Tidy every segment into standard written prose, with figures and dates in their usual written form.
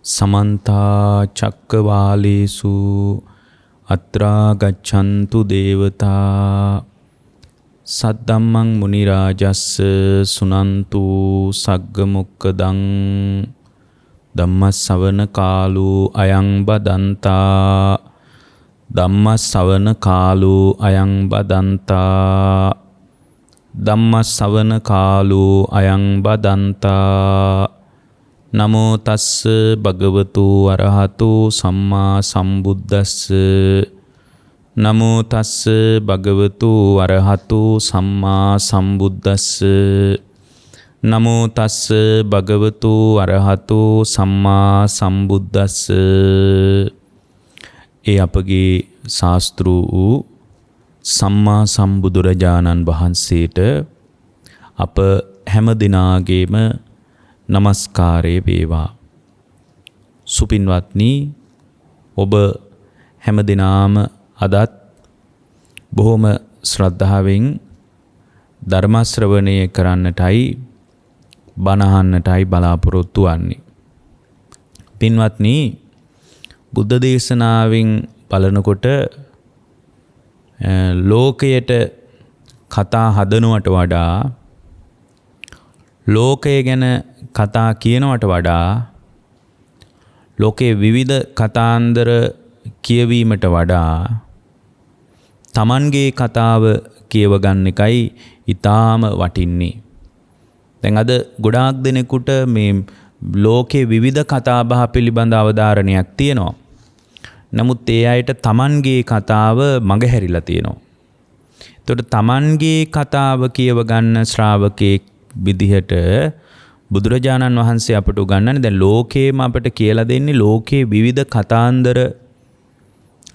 समन्ता चक्कवालेषु अत्रा गच्छन्तु देवता सद्धम्मं मुनिराजस्स सुनन्तु सग्गमुक्कदं ධම්මස්සවන කාලෝ අයං බදන්තා ධම්මස්සවන කාලෝ අයං බදන්තා ධම්මස්සවන කාලෝ අයං බදන්තා නමෝ තස්ස භගවතු අරහතු සම්මා සම්බුද්දස්ස නමෝ තස්ස භගවතු අරහතු සම්මා සම්බුද්දස්ස නමෝ තස්ස භගවතු අරහතු සම්මා සම්බුද්දස්ස. ඒ අපගේ ශාස්ත්‍රු වූ සම්මා සම්බුදුරජාණන් වහන්සේට අප හැම දිනාගේම නමස්කාරය වේවා. සුපින්වත්නි, ඔබ හැම දිනාම අදත් බොහොම ශ්‍රද්ධාවෙන් ධර්ම ශ්‍රවණය කරන්නටයි බණහන්නටයි බලාපොරොත්තු වන්නේ. පින්වත්නි, බුද්ධ දේශනාවෙන් බලනකොට ලෝකයට කතා හදනවට වඩා, ලෝකය ගැන කතා කියනවට වඩා, ලෝකයේ විවිධ කතාන්දර කියවීමට වඩා තමන්ගේ කතාව කියව ගන්න එකයි ඊටාම වටින්නේ. දැන් අද ගොඩාක් දෙනෙකුට මේ ලෝකයේ විවිධ කතා බහ පිළිබඳ අවධාරණයක් තියෙනවා. නමුත් ඒ අයට තමන්ගේ කතාව මගහැරිලා තියෙනවා. ඒතකොට තමන්ගේ කතාව කියව ගන්න ශ්‍රාවකෙක් විදිහට බුදුරජාණන් වහන්සේ අපට උගන්වන්නේ දැන් ලෝකේම අපට කියලා දෙන්නේ ලෝකයේ විවිධ කතාන්දර,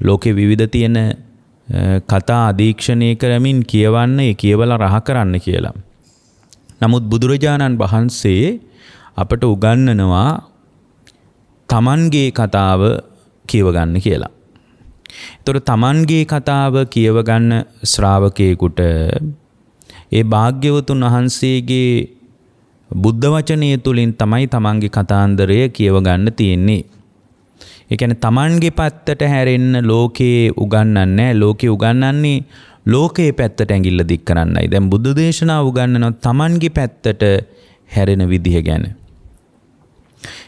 ලෝකයේ විවිධ තියෙන කතා අධීක්ෂණය කරමින් කියවන්න, ඒ කියවලා රහ කරන්න කියලා. නමුත් බුදුරජාණන් වහන්සේ අපට උගන්වනවා තමන්ගේ කතාව කියව ගන්න කියලා. ඒතකොට තමන්ගේ කතාව කියව ගන්න ශ්‍රාවකයෙකුට ඒ භාග්‍යවතුන් වහන්සේගේ බුද්ධ වචනය තුලින් තමයි තමන්ගේ කතාන්දරය කියව ගන්න තියෙන්නේ. ඒ කියන්නේ තමන්ගේ පැත්තට හැරෙන්න ලෝකේ උගන්වන්නේ නැහැ. ලෝකේ උගන්වන්නේ ලෝකයේ පැත්තට ඇඟිල්ල දික් කරන්නයි. දැන් බුද්ධ දේශනාව උගන්වනවා තමන්ගේ පැත්තට හැරෙන විදිහ ගැන.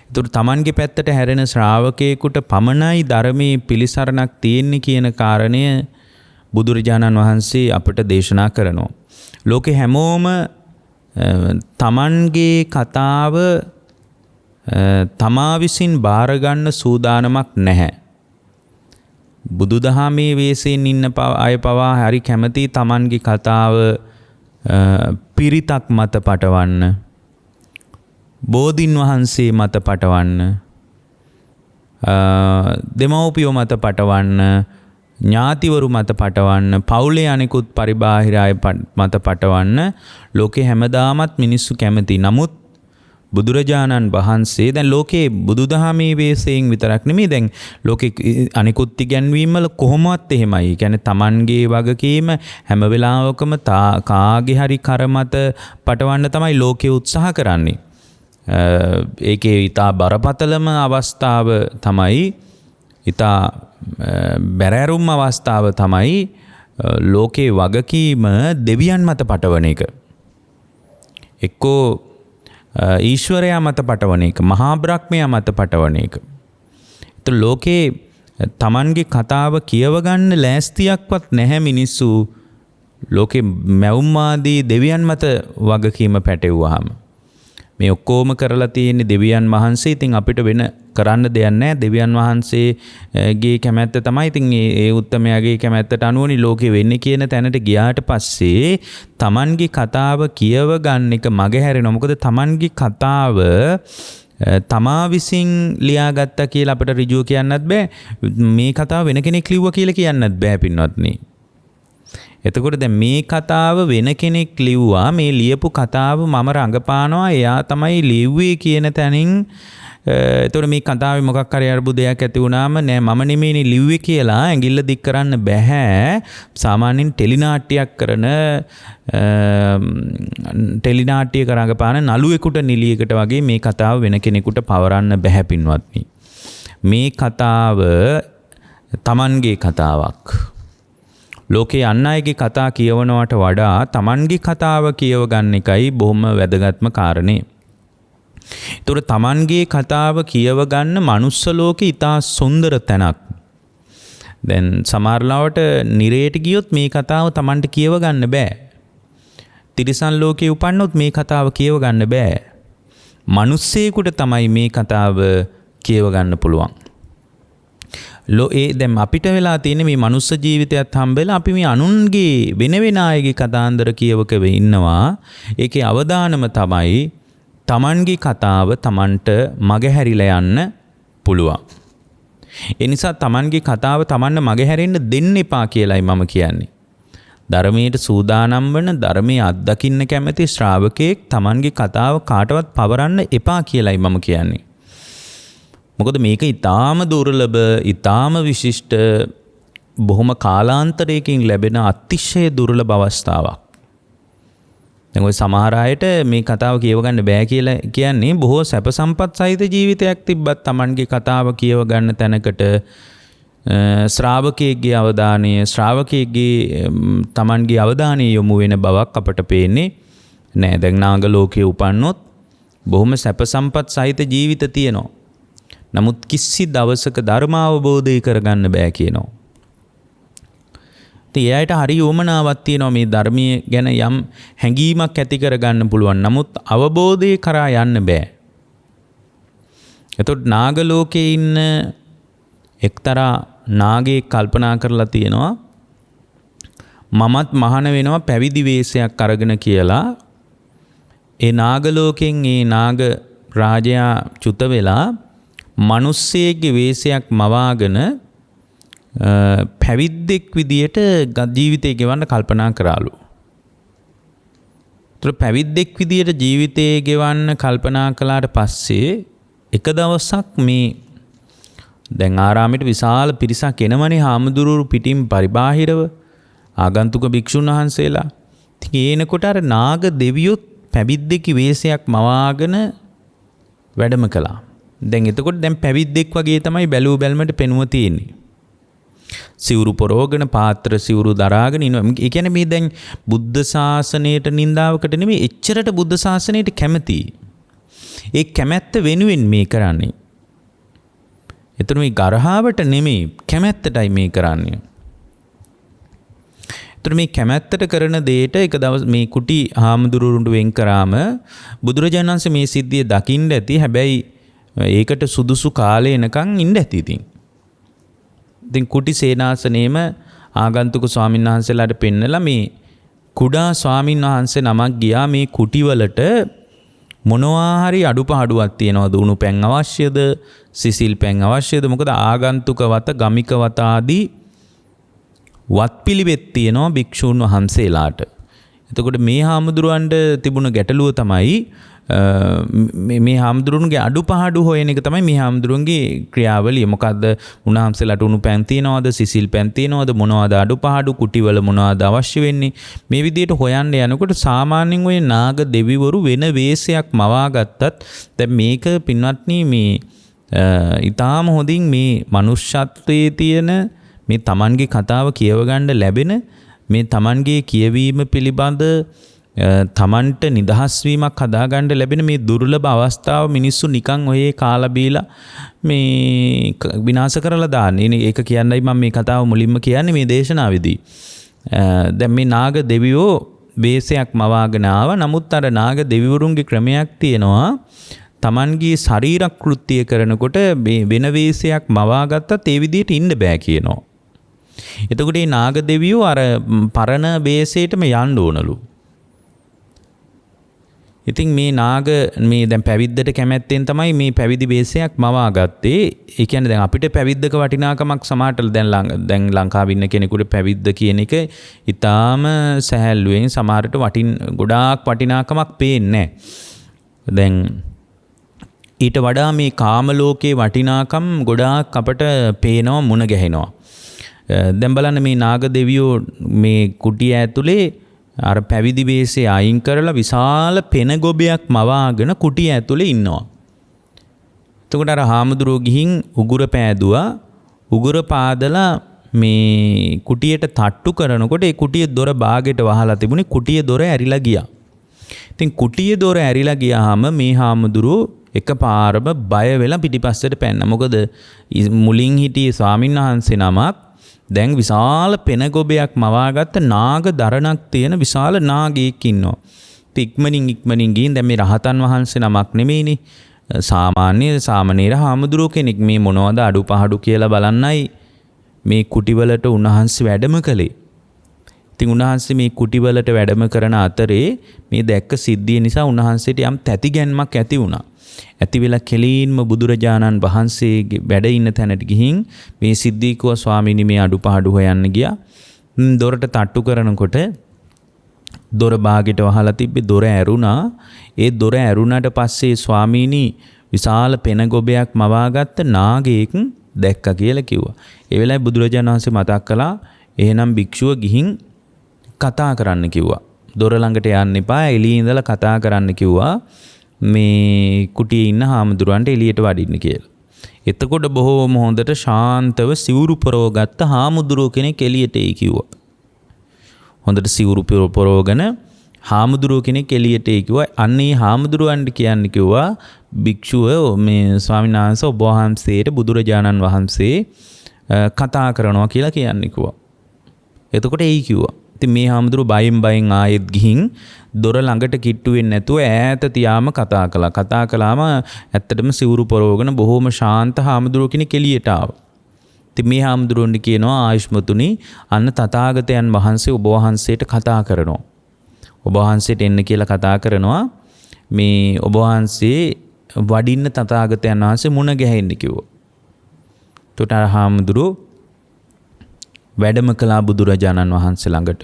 ඒතර තමන්ගේ පැත්තට හැරෙන ශ්‍රාවකයෙකුට පමණයි ධර්මයේ පිළිසරණක් තියෙන්නේ කියන කාරණය බුදුරජාණන් වහන්සේ අපට දේශනා කරනවා. ලෝකේ හැමෝම තමන්ගේ කතාව තමා විසින් බාර ගන්න සූදානමක් නැහැ. බුදුදහමේ වේසෙන් ඉන්න අය පවා හරි කැමති තමන්ගේ කතාව පිරිතක් මත පටවන්න, බෝධින් වහන්සේ මත පටවන්න, දෙමව්පියෝ මත පටවන්න, ඥාතිවරු මත පටවන්න, පවුලේ අනිකුත් පරිබාහිර අය මත පටවන්න ලෝකේ හැමදාමත් මිනිස්සු කැමති. නමුත් බුදුරජාණන් වහන්සේ දැන් ලෝකේ බුදුදහමේ වේසයෙන් විතරක් නෙමෙයි, දැන් ලෝකේ අනිකුත් ඉගැන්වීම් වල කොහොමවත් එහෙමයි. ඒ කියන්නේ තමන්ගේ වගකීම හැම වෙලාවකම කාගේ හරි කර මත පටවන්න තමයි ලෝකේ උත්සාහ කරන්නේ. ඒකේ ඊටා බරපතලම අවස්ථාව තමයි, ඊටා බැරෑරුම් අවස්ථාව තමයි ලෝකේ වගකීම දෙවියන් මත පටවන එක. එක්කෝ ඊශ්වරයා මත පටවන එක, මහා බ්‍රහ්මයා මත පටවන එක. ඒත් ලෝකේ තමන්ගේ කතාව කියව ගන්න ලෑස්තියක්වත් නැහැ මිනිස්සු ලෝකේ මැවුම්මාදී දෙවියන් මත වගකීම පැටවුවාම. මේ ඔක්කොම කරලා තියෙන්නේ දෙවියන් වහන්සේ. ඉතින් අපිට වෙන කරන්න දෙයක් නැහැ. දෙවියන් වහන්සේගේ කැමැත්ත තමයි. ඉතින් ඒ උත්තමයාගේ කැමැත්තට අනුවනේ ලෝකෙ වෙන්නේ කියන තැනට ගියාට පස්සේ තමන්ගේ කතාව කියව ගන්න එක මගහැරෙනවා. මොකද තමන්ගේ කතාව තමා විසින් ලියාගත්තා කියලා අපිට ඍජුව කියන්නත් බෑ. මේ කතාව වෙන කෙනෙක් ලිව්වා කියලා කියන්නත් බෑ පින්වත්නි. එතකොට දැන් මේ කතාව වෙන කෙනෙක් ලිව්වා, මේ ලියපු කතාව මම රඟපානවා, එයා තමයි ලිව්වේ කියන තැනින් එතකොට මේ කතාවේ මොකක් හරි අරුබුදයක් ඇති වුණාම නෑ මම නෙමෙයිනේ ලිව්වේ කියලා ඇඟිල්ල දික් කරන්න බෑ. සාමාන්‍යයෙන් ටෙලිනාට්‍යයක් කරන ටෙලිනාට්‍ය කරඟපාන නළුවෙකුට නිලියකට වගේ මේ කතාව වෙන කෙනෙකුට පවරන්න බෑ පින්වත්නි. මේ කතාව තමන්ගේ කතාවක්. ලෝකේ අන් අයගේ කතා කියවනවට වඩා තමන්ගේ කතාව කියව ගන්න එකයි බොහොම වැදගත්ම කාරණේ. ඒතර තමන්ගේ කතාව කියව ගන්න මනුස්ස ලෝකේ ඉතා සුන්දර තැනක්. දැන් සමහරවිට නිරේට ගියොත් මේ කතාව තමන්ට කියව ගන්න බෑ. තිරිසන් ලෝකේ උපන්නොත් මේ කතාව කියව ගන්න බෑ. මිනිස්සෙකුට තමයි මේ කතාව කියව ගන්න පුළුවන්. දැන් අපිට වෙලා තියෙන මේ මනුස්ස ජීවිතයත් හම්බෙලා අපි මේ අනුන්ගේ වෙන වෙන අයගේ කතාන්දර කියවක වෙ ඉන්නවා. ඒකේ අවදානම තමයි තමන්ගේ කතාව තමන්ට මගහැරිලා යන්න පුළුවන්. ඒ නිසා තමන්ගේ කතාව තමන්ට මගහැරෙන්න දෙන්න එපා කියලායි මම කියන්නේ. ධර්මයට සූදානම් වන ධර්මයේ අත්දකින්න කැමති ශ්‍රාවකෙක් තමන්ගේ කතාව කාටවත් පවරන්න එපා කියලායි මම කියන්නේ. මොකද මේක ඊටාම දුර්ලභ, ඊටාම විශිෂ්ට, බොහොම කාලාන්තරයකින් ලැබෙන අතිශය දුර්ලභ අවස්ථාවක්. දැන් ඔය සමහර අයට මේ කතාව කියව ගන්න බෑ කියලා කියන්නේ බොහෝ සැප සම්පත් සහිත ජීවිතයක් තිබ්බත් තමන්ගේ කතාව කියව ගන්න තැනකට ශ්‍රාවකයෙක්ගේ අවධානය, ශ්‍රාවකයෙක්ගේ තමන්ගේ අවධානය යොමු වෙන බවක් අපට පේන්නේ නෑ. දැන් නාග ලෝකයේ උපන්නොත් බොහොම සැප සම්පත් සහිත ජීවිත තියෙනවා. නමුත් කිසි දවසක ධර්ම අවබෝධය කරගන්න බෑ කියනවා. ඉතින් එයාට හරි උවමනාවක් තියෙනවා මේ ධර්මයේ ගැන යම් හැඟීමක් ඇති කරගන්න පුළුවන්. නමුත් අවබෝධය කරා යන්න බෑ. එතකොට නාග ලෝකයේ ඉන්න එක්තරා නාගයෙක් කල්පනා කරලා තියෙනවා මමත් මහාන වෙනවා පැවිදි වේශයක් අරගෙන කියලා. ඒ නාග ලෝකෙන් ඒ නාග රාජයා චුත වෙලා මිනිස්සෙක්ගේ වේශයක් මවාගෙන පැවිද්දෙක් විදියට ජීවිතය ගෙවන්න කල්පනා කරාලු. ඒතර පැවිද්දෙක් විදියට ජීවිතය ගෙවන්න කල්පනා කළාට පස්සේ එක දවසක් මේ දැන් ආරාමයට විශාල පිරිසක් එනවනේ හාමුදුරුවෝ පිටින් පරිබාහිරව ආගන්තුක භික්ෂුන් වහන්සේලා. ඉතින් ඒනකොට අර නාග දෙවියොත් පැවිද්දෙක්ගේ වේශයක් මවාගෙන වැඩම කළා. දැන් එතකොට දැන් පැවිද්දෙක් වගේ තමයි බැලුව බැලමට පෙනුම තියෙන්නේ. සිවුරු පොරෝගෙන පාත්‍ර සිවුරු දරාගෙන ඉනවා. ඒ කියන්නේ මේ දැන් බුද්ධ ශාසනයට නින්දාවකට නෙමෙයි එච්චරට බුද්ධ ශාසනයට කැමති. ඒ කැමැත්ත වෙනුවෙන් මේ කරන්නේ. එතන මේ ගරහාවට නෙමෙයි කැමැත්තටයි මේ කරන්නේ. එතන මේ කැමැත්තට කරන දෙයට එක දවස් මේ කුටි හාමුදුරුවන්ට වෙන් කරාම බුදුරජාණන් වහන්සේ මේ සිද්ධිය දකින්න ඇති. හැබැයි ඒකට සුදුසු කාලේ එනකන් ඉන්න ඇති ඉතින්. ඉතින් කුටි සේනාසනේම ආගන්තුක ස්වාමීන් වහන්සේලාට පෙන්නලා මේ කුඩා ස්වාමීන් වහන්සේ නමක් ගියා මේ කුටිවලට මොනවා හරි අඩුපාඩුවක් තියනවද? උණු පැන් අවශ්‍යද? සිසිල් පැන් අවශ්‍යද? මොකද ආගන්තුක වත, ගමික වත ආදී වත්පිළිවෙත් තියෙනවා භික්ෂූන් වහන්සේලාට. එතකොට මේ හාමුදුරුවන්ට තිබුණ ගැටලුව තමයි මේ හාමුදුරුවන්ගේ අඩුපාඩු හොයන එක තමයි මේ හාමුදුරුවන්ගේ ක්‍රියාවලිය. මොකද්ද? උන්වහන්සේලාට උණු පැන් තියනවද? සිසිල් පැන් තියනවද? මොනවද අඩුපාඩු? කුටිවල මොනවද අවශ්‍ය වෙන්නේ? මේ විදිහට හොයන්න යනකොට සාමාන්‍යයෙන් ওই නාග දෙවිවරු වෙන වේශයක් මවා ගත්තත් දැන් මේක පින්වත්නි මේ ඊටාම හොඳින් මේ මනුෂ්‍යත්වයේ තියෙන මේ Tamanගේ කතාව කියව ගන්න ලැබෙන මේ Tamanගේ කියවීම පිළිබඳ තමන්ට නිදහස් වීමක් හදාගන්න ලැබෙන මේ දුර්ලභ අවස්ථාව මිනිස්සු නිකන් ඔය කාලා බීලා මේ විනාශ කරලා දාන්නේ. ඒක කියන්නයි මම මේ කතාව මුලින්ම කියන්නේ මේ දේශනාවේදී. දැන් මේ නාග දෙවියෝ වේශයක් මවාගෙන ආවා. නමුත් අර නාග දෙවිවරුන්ගේ ක්‍රමයක් තියෙනවා. තමන්ගේ ශරීර කෘත්‍ය කරනකොට මේ වෙන වේශයක් මවාගත්තත් ඒ විදිහට ඉන්න බෑ කියනවා. එතකොට මේ නාග දෙවියෝ අර පරණ වේශයටම යන්න ඕනලු. ඉතින් මේ නාග මේ දැන් පැවිද්දට කැමැත්තෙන් තමයි මේ පැවිදි වේශයක් මවා ගත්තේ. ඒ කියන්නේ දැන් අපිට පැවිද්දක වටිනාකමක් සමහරට දැන් ලංකාවේ ඉන්න කෙනෙකුට පැවිද්ද කියන එක ඊටාම සැහැල්ලුවෙන් සමහරට ගොඩාක් වටිනාකමක් පේන්නේ නැහැ. දැන් ඊට වඩා මේ කාම ලෝකේ වටිනාකම් ගොඩාක් අපට පේනවා, මුණ ගැහෙනවා. දැන් බලන්න මේ නාග දෙවියෝ මේ කුටිය ඇතුලේ අර පැවිදි වේශය අයින් කරලා විශාල පෙන ගොබයක් මවාගෙන කුටිය ඇතුලේ ඉන්නවා. එතකොට අර හාමුදුරුවෝ ගිහින් උගුර පෑදුවා. උගුර පාදලා මේ කුටියට තට්ටු කරනකොට ඒ කුටියේ දොර බාගෙට වහලා තිබුණේ. කුටියේ දොර ඇරිලා ගියා. ඉතින් කුටියේ දොර ඇරිලා ගියාම මේ හාමුදුරුවෝ එකපාරම බය වෙලා පිටිපස්සට පැන්නා. මොකද මුලින් හිටියේ ස්වාමීන් වහන්සේ නමක් දැන් විශාල පෙන ගොබයක් මවාගත්ත නාග දරණක් තියෙන විශාල නාගයෙක් ඉන්නවා. ඉක්මනින් ගිහින් දැන් මේ රහතන් වහන්සේ නමක් නෙමෙයිනේ. සාමාන්‍ය සාමණේර හාමුදුරුවෝ කෙනෙක් මේ මොනවද අඩුපහඩු කියලා බලන්නයි මේ කුටිවලට උන්වහන්සේ වැඩම කළේ. ඉතින් උන්වහන්සේ මේ කුටිවලට වැඩම කරන අතරේ මේ දැක්ක සිද්ධිය නිසා උන්වහන්සේට යම් තැතිගැන්මක් ඇති වුණා. ඇති වෙලා කෙලින්ම බුදුරජාණන් වහන්සේගේ වැඩ ඉන්න තැනට ගිහින් මේ සිද්ධිය කිව්වා ස්වාමීනි මේ අඩුපහඩු හොයන්න ගියා. දොරට තට්ටු කරනකොට දොර බාගෙට වහලා තිබ්බේ දොර ඇරුණා. ඒ දොර ඇරුණාට පස්සේ ස්වාමීනි විශාල පෙන ගොබයක් මවාගත්ත නාගයෙක් දැක්කා කියලා කිව්වා. ඒ වෙලාවේ බුදුරජාණන් වහන්සේ මතක් කළා එහෙනම් භික්ෂුව ගිහින් කතා කරන්න කිව්වා. දොර ළඟට යන්න එපා එළියේ ඉඳලා කතා කරන්න කිව්වා. මේ කුටියේ ඉන්න හාමුදුරුවන්ට එළියට වඩින්න කියලා. එතකොට බොහෝම හොඳට ශාන්තව සිවුරු පරවගත්ත හාමුදුරුවෝ කෙනෙක් එළියට එයි කිව්වා. හොඳට සිවුරු පරවගෙන හාමුදුරුවෝ කෙනෙක් එළියට එයි කිව්වා. අන්න ඒ හාමුදුරුවන්ට කියන්න කිව්වා භික්ෂුව මේ ස්වාමීන් වහන්සේ ඔබ වහන්සේට බුදුරජාණන් වහන්සේ කතා කරනවා කියලා කියන්න කිව්වා. එතකොට එයි කිව්වා. ඉතින් මේ හාමුදුරුවෝ බයෙන් ආයෙත් ගිහින් දොර ළඟට කිට්ටු වෙන්නේ නැතුව ඈත තියාම කතා කළා. කතා කළාම ඇත්තටම සිවුරු පරවගෙන බොහොම ශාන්ත හාමුදුරුවෝ කෙනෙක් එළියට ආවා. ඉතින් මේ හාමුදුරුවන්ට කියනවා ආයුෂ්මතුනි අන්න තථාගතයන් වහන්සේ ඔබ වහන්සේට කතා කරනවා. ඔබ වහන්සේට එන්න කියලා කතා කරනවා. මේ ඔබ වහන්සේ වඩින්න තථාගතයන් වහන්සේ මුණ ගැහෙන්න කිව්වා. එතකොට හාමුදුරුවෝ වැඩම කළා බුදුරජාණන් වහන්සේ ළඟට.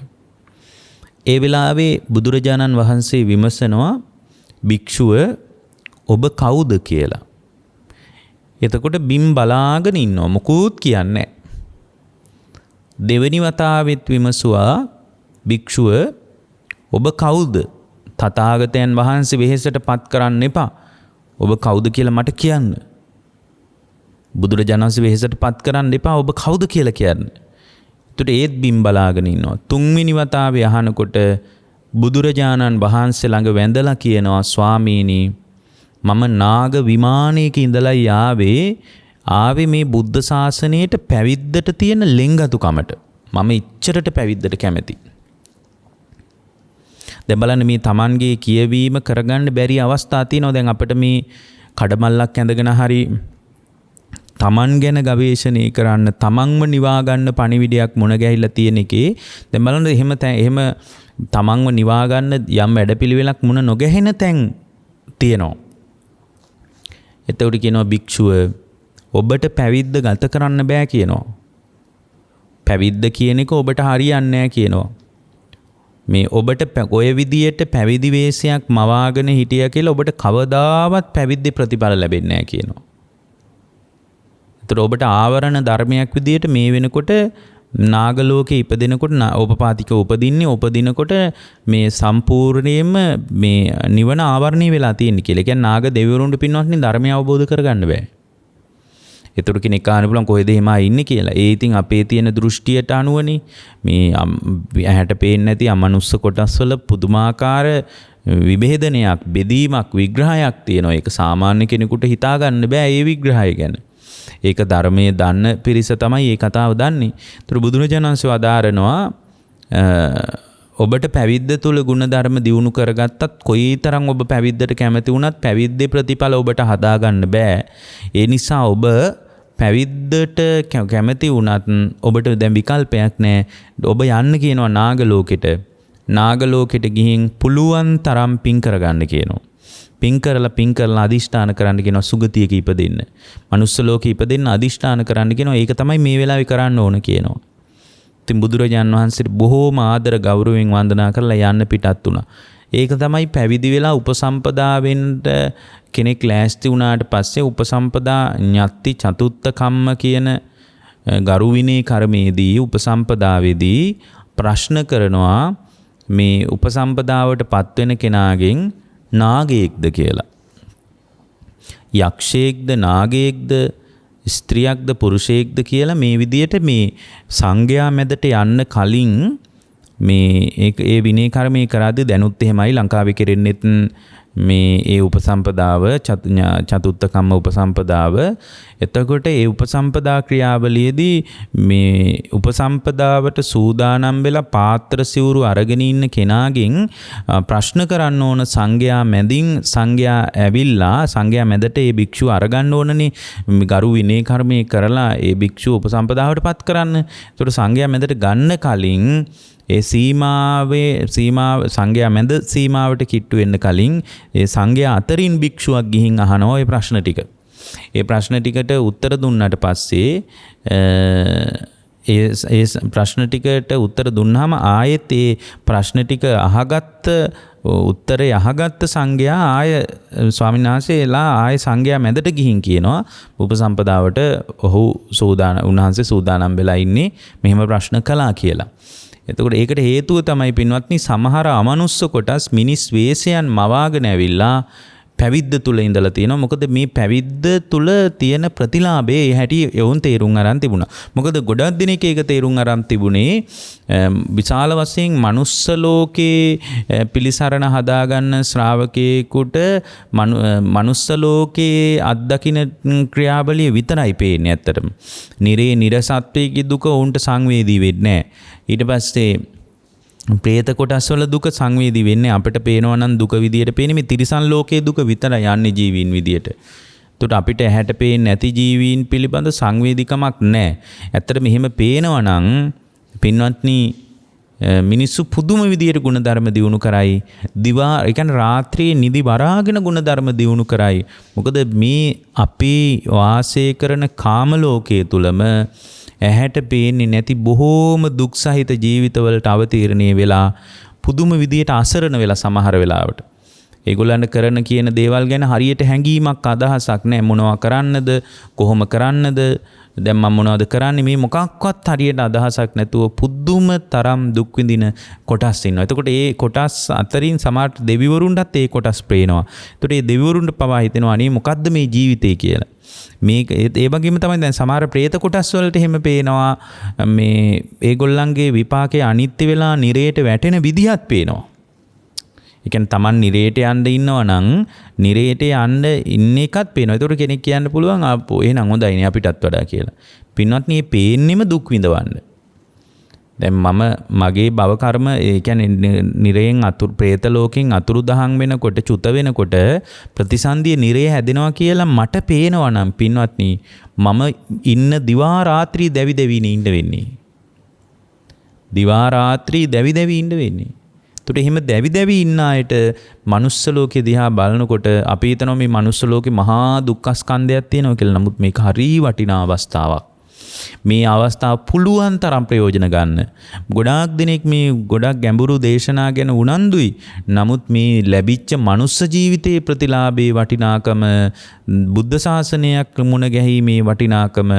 ඒ වෙලාවේ බුදුරජාණන් වහන්සේ විමසනවා භික්ෂුව ඔබ කවුද කියලා. එතකොට බිම් බලාගෙන ඉන්නවා මොකුත් කියන්නේ. දෙවෙනි වතාවෙත් විමසුවා භික්ෂුව ඔබ කවුද? තථාගතයන් වහන්සේ වෙහෙසට පත් කරන්න එපා. ඔබ කවුද කියලා මට කියන්න. බුදුරජාණන් වහන්සේ වෙහෙසට පත් කරන්න එපා. ඔබ කවුද කියලා කියන්න. එතකොට ඒත් බිම් බලාගෙන ඉන්නවා. තුන්වෙනි වතාවේ අහනකොට බුදුරජාණන් වහන්සේ ළඟ වැඳලා කියනවා ස්වාමීනි මම නාග විමානයක ඉඳලා ආවේ මේ බුද්ධ ශාසනයට පැවිද්දට තියෙන ලෙන්ගතුකමට. මම ඉච්චරට පැවිද්දට කැමති. දැන් බලන්න මේ Tamanගේ කියවීම කරගන්න බැරි අවස්ථා තියෙනවා. දැන් අපිට මේ කඩමල්ලක් ඇඳගෙන හරි තමන් ගැන ගවේෂණය කරන්න තමන්ව නිවා ගන්න පණිවිඩයක් මුණ ගැහිලා තියෙන එකේ දැන් බලන්න එහෙම තමන්ව නිවා ගන්න යම් වැඩපිළිවෙලක් මුණ නොගැහෙන තැන් තියෙනවා. එතකොට කියනවා භික්ෂුව ඔබට පැවිද්ද ගත කරන්න බෑ කියනවා. පැවිද්ද කියන එක ඔබට හරියන්නේ නැහැ කියනවා. මේ ඔබට ඔය විදියට පැවිදි වේශයක් මවාගෙන හිටියා කියලා ඔබට කවදාවත් පැවිද්දේ ප්‍රතිඵල ලැබෙන්නේ නැහැ කියනවා. ඔබට ආවරණ ධර්මයක් විදියට මේ වෙනකොට නාග ලෝකේ ඉපදෙනකොට ඕපපාතික උපදිනකොට මේ සම්පූර්ණයෙන්ම මේ නිවන ආවරණය වෙලා තියෙන කියලා. කියන්නේ නාග දෙවිවරුන්ට පින්වත්නි ධර්මය අවබෝධ කරගන්න බෑ. ඒතර කෙනෙක් අහන්න පුළුවන් කොහෙද එහෙම ඉන්නේ කියලා. ඒ ඉතින් අපේ තියෙන දෘෂ්ටියට අනුවනේ මේ ඇහැට පේන්නේ නැති අමනුස්ස කොටස් වල පුදුමාකාර විභේදනයක්, බෙදීමක්, විග්‍රහයක් තියෙනවා. ඒක සාමාන්‍ය කෙනෙකුට හිතා ගන්න බෑ ඒ විග්‍රහය ගැන. ඒක ධර්මයේ දන්න පිරිස තමයි මේ කතාව දන්නේ. ඒතර බුදුරජාණන් වහන්සේ වදාරනවා ඔබට පැවිද්ද තුල ගුණධර්ම දියුණු කරගත්තත් කොයිතරම් ඔබ පැවිද්දට කැමති වුණත් පැවිද්දේ ප්‍රතිඵල ඔබට හදාගන්න බෑ. ඒ නිසා ඔබ පැවිද්දට කැමති වුණත් ඔබට දැන් විකල්පයක් නැහැ. ඔබ යන්න කියනවා නාග ලෝකෙට. නාග ලෝකෙට ගිහින් පුළුවන් තරම් පින් කරගන්න කියනවා. පින් කරලා අදිෂ්ඨාන කරන්න කියනවා සුගතියක ඉපදෙන්න. මනුස්ස ලෝකෙ ඉපදෙන්න අදිෂ්ඨාන කරන්න කියනවා. ඒක තමයි මේ වෙලාවේ කරන්න ඕන කියනවා. ඉතින් බුදුරජාන් වහන්සේට බොහෝම ආදර ගෞරවයෙන් වන්දනා කරලා යන්න පිටත් වුණා. ඒක තමයි පැවිදි වෙලා උපසම්පදා වෙන්න කෙනෙක් ලෑස්ති වුණාට පස්සේ උපසම්පදා ඤත්ති චතුත්ථ කම්ම කියන ගරු විනය කර්මයේදී උපසම්පදාවේදී ප්‍රශ්න කරනවා මේ උපසම්පදාවට පත් වෙන කෙනාගෙන් නාගයෙක්ද කියලා. යක්ෂයෙක්ද නාගයෙක්ද ස්ත්‍රියක්ද පුරුෂයෙක්ද කියලා මේ විදියට මේ සංඝයා මැදට යන්න කලින් මේ ඒ විනය කර්මය කරද්දී දැනුත් එහෙමයි ලංකාවේ කෙරෙන්නෙත් මේ ඒ උපසම්පදාව චතුත්ථ කම්ම උපසම්පදාව. එතකොට ඒ උපසම්පදා ක්‍රියාවලියේදී මේ උපසම්පදාවට සූදානම් වෙලා පාත්‍ර සිවුරු අරගෙන ඉන්න කෙනාගෙන් ප්‍රශ්න කරන්න ඕන සංඝයා මැදින් සංඝයා ඇවිල්ලා සංඝයා මැදට ඒ භික්ෂුව අරගන්න ඕනනේ ගරු විනය කර්මය කරලා ඒ භික්ෂුව උපසම්පදාවට පත් කරන්න. ඒතකොට සංඝයා මැදට ගන්න කලින් ඒ සීමාව සංඝයා මැද සීමාවට කිට්ටු වෙන්න කලින් ඒ සංඝයා අතරින් භික්ෂුවක් ගිහින් අහනවා ඒ ප්‍රශ්න ටික. ඒ ප්‍රශ්න ටිකට උත්තර දුන්නාට පස්සේ ඒ ප්‍රශ්න ටිකට උත්තර දුන්නාම ආයෙත් ඒ ප්‍රශ්න ටික අහගත්ත උත්තරේ අහගත්ත සංඝයා ආය ස්වාමීන් වහන්සේලා ආය සංඝයා මැදට ගිහින් කියනවා උපසම්පදාවට උන්වහන්සේ සූදානම් වෙලා ඉන්නේ මෙහෙම ප්‍රශ්න කළා කියලා. එතකොට ඒකට හේතුව තමයි පින්වත්නි සමහර අමනුස්ස කොටස් මිනිස් වේශයන් මවාගෙන ඇවිල්ලා පැවිද්ද තුල ඉඳලා තියෙනවා. මොකද මේ පැවිද්ද තුල තියෙන ප්‍රතිලාභයේ ඒ හැටි එවුන් තේරුම් අරන් තිබුණා. මොකද ගොඩක් දිනක ඒක තේරුම් අරන් තිබුණේ විශාල වශයෙන් මනුස්ස ලෝකේ පිළිසරණ හදාගන්න ශ්‍රාවකයෙකුට මනුස්ස ලෝකේ අත්දකින්න ක්‍රියාවලිය විතරයි පේන්නේ ඇත්තටම. නිරේ නිරසත්වයේ දුක උන්ට සංවේදී වෙන්නේ නැහැ. ඊට පස්සේ ප්‍රේත කොටස් වල දුක සංවේදී වෙන්නේ අපිට පේනවා නම් දුක විදියට පේන්නේ මේ තිරිසන් ලෝකයේ දුක විතරයි යන්නේ ජීවීන් විදියට. ඒකට අපිට ඇහැට පේන්නේ නැති ජීවීන් පිළිබඳ සංවේදීකමක් නැහැ. ඇත්තට මෙහෙම පේනවා නම් පින්වත්නි මිනිස්සු පුදුම විදියට ගුණධර්ම දියුණු කරයි. ඒ කියන්නේ රාත්‍රියේ නිදි වරාගෙන ගුණධර්ම දියුණු කරයි. මොකද මේ අපේ වාසය කරන කාම ලෝකයේ තුලම ඇහැට පේන්නේ නැති බොහෝම දුක් සහිත ජීවිතවලට අවතීර්ණය වෙලා පුදුම විදියට අසරණ වෙලා සමහර වෙලාවට. ඒගොල්ලන්ට කරන කියන දේවල් ගැන හරියට හැඟීමක් අදහසක් නැහැ. මොනවා කරන්නද කොහොම කරන්නද දැන් මම මොනවද කරන්නේ මේ මොකක්වත් හරියට අදහසක් නැතුව පුදුම තරම් දුක් විඳින කොටස් ඉන්නවා. එතකොට ඒ කොටස් අතරින් සමහර දෙවිවරුන්ටත් ඒ කොටස් ප්‍රේනවා. එතකොට ඒ දෙවිවරුන්ට පවා හිතෙනවා අනේ මොකද්ද මේ ජීවිතේ කියලා. මේක ඒ වගේම තමයි දැන් සමහර പ്രേත කොටස් වලට එහෙම පේනවා මේ ඒගොල්ලන්ගේ විපාකයේ අනිත්‍ය වෙලා නිරේට වැටෙන විදිහත් පේනවා. ඒ කියන්නේ Taman නිරේට යන්න ඉන්නවා නම් නිරේට යන්න ඉන්න එකත් පේනවා. ඒතකොට කෙනෙක් කියන්න පුළුවන් ආපෝ එහෙනම් හොඳයිනේ අපිටත් වඩා කියලා. පින්වත්නි මේ පේන්නෙම දුක් විඳවන්න. දැන් මම මගේ භව කර්ම ඒ කියන්නේ නිරයෙන් പ്രേත ලෝකෙන් අතුරුදහන් වෙනකොට චුත වෙනකොට ප්‍රතිසන්දිය නිරය හැදෙනවා කියලා මට පේනවා නම් පින්වත්නි මම ඉන්න දිවා රාත්‍රී දැවි දැවි ඉන්න වෙන්නේ. දිවා රාත්‍රී දැවි දැවි ඉන්න වෙන්නේ. ඒකට එහෙම දැවි දැවි ඉන්න අයට මනුස්ස ලෝකේ දිහා බලනකොට අපි හිතනවා මේ මනුස්ස ලෝකේ මහා දුක්ඛ ස්කන්ධයක් තියෙනවා කියලා. නමුත් මේක හරි වටිනා අවස්ථාවක්. මේ අවස්ථාව පුළුවන් තරම් ප්‍රයෝජන ගන්න. ගොඩාක් දිනෙක මේ ගොඩක් ගැඹුරු දේශනා ගැන උනන්දුයි. නමුත් මේ ලැබිච්ච මනුස්ස ජීවිතයේ ප්‍රතිලාභයේ වටිනාකම බුද්ධ ශාසනයක් මුණ ගැහිීමේ වටිනාකම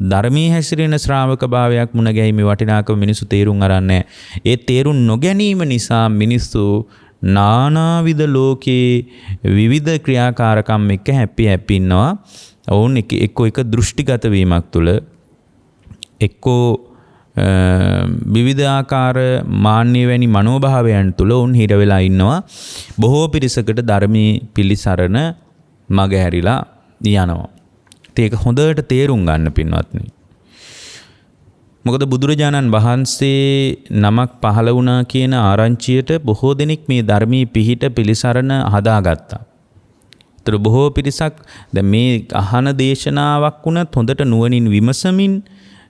ධර්මයේ හැසිරෙන ශ්‍රාවක භාවයක් මුණ ගැහිීමේ වටිනාකම මිනිස්සු තේරුම් අරන්නේ. ඒ තේරුම් නොගැනීම නිසා මිනිස්සු නානාවිධ ලෝකේ විවිධ ක්‍රියාකාරකම් එක්ක හැපි ඉන්නවා. ඔවුන් එක්කෝ එක දෘෂ්ටිගත වීමක් තුළ එක්කෝ විවිධ ආකාර මාන්නය වැනි මනෝභාවයන් තුළ උන් හිර වෙලා ඉන්නවා. බොහෝ පිරිසකට ධර්මයේ පිළිසරණ මග හැරිලා යනවා. ඒක හොඳට තේරුම් ගන්න පින්වත්නි. මොකද බුදුරජාණන් වහන්සේ නමක් පහළ වුණා කියන ආරංචියට බොහෝ දෙනෙක් මේ ධර්මයේ පිහිට පිළිසරණ හදාගත්තා. ඒතර බොහෝ පිරිසක් දැන් මේ අහන දේශනාවක් වුණත් හොඳට නුවණින් විමසමින්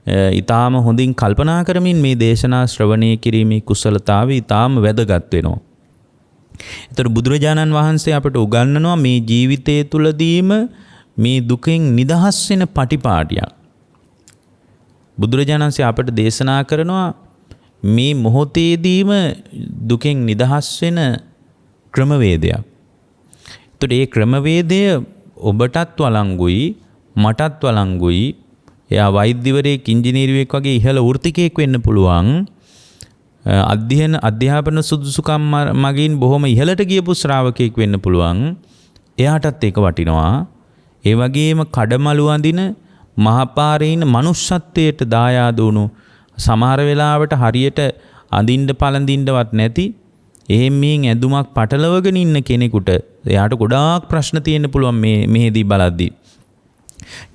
ඊටාම හොඳින් කල්පනා කරමින් මේ දේශනා ශ්‍රවණය කිරීමේ කුසලතාවය ඊටාම වැදගත් වෙනවා. ඒතර බුදුරජාණන් වහන්සේ අපට උගන්වනවා මේ ජීවිතයේ තුලදීම මේ දුකෙන් නිදහස් වෙන පටිපාටියක්. බුදුරජාණන් වහන්සේ අපට දේශනා කරනවා මේ මොහොතේදීම දුකෙන් නිදහස් වෙන ක්‍රමවේදයක්. ඒතර ඒ ක්‍රමවේදය ඔබටත් වළංගුයි මටත් වළංගුයි. එයා වෛද්‍යවරයෙක් ඉංජිනේරුවෙක් වගේ ඉහළ වෘත්තිකයෙක් වෙන්න පුළුවන්. අධ්‍යාපන සුදුසුකම් මගින් බොහොම ඉහළට ගියපු ශ්‍රාවකයෙක් වෙන්න පුළුවන්. එයාටත් ඒක වටිනවා. ඒ වගේම කඩමලු අඳින මහපාරේ ඉන්න මනුෂ්‍යත්වයට දායාද වුණු සමහර වෙලාවට හරියට අඳින්න පළඳින්නවත් නැති එහෙම මින් ඇඳුමක් පටලවගෙන ඉන්න කෙනෙකුට එයාට ගොඩාක් ප්‍රශ්න තියෙන්න පුළුවන් මෙහෙදී බලද්දී.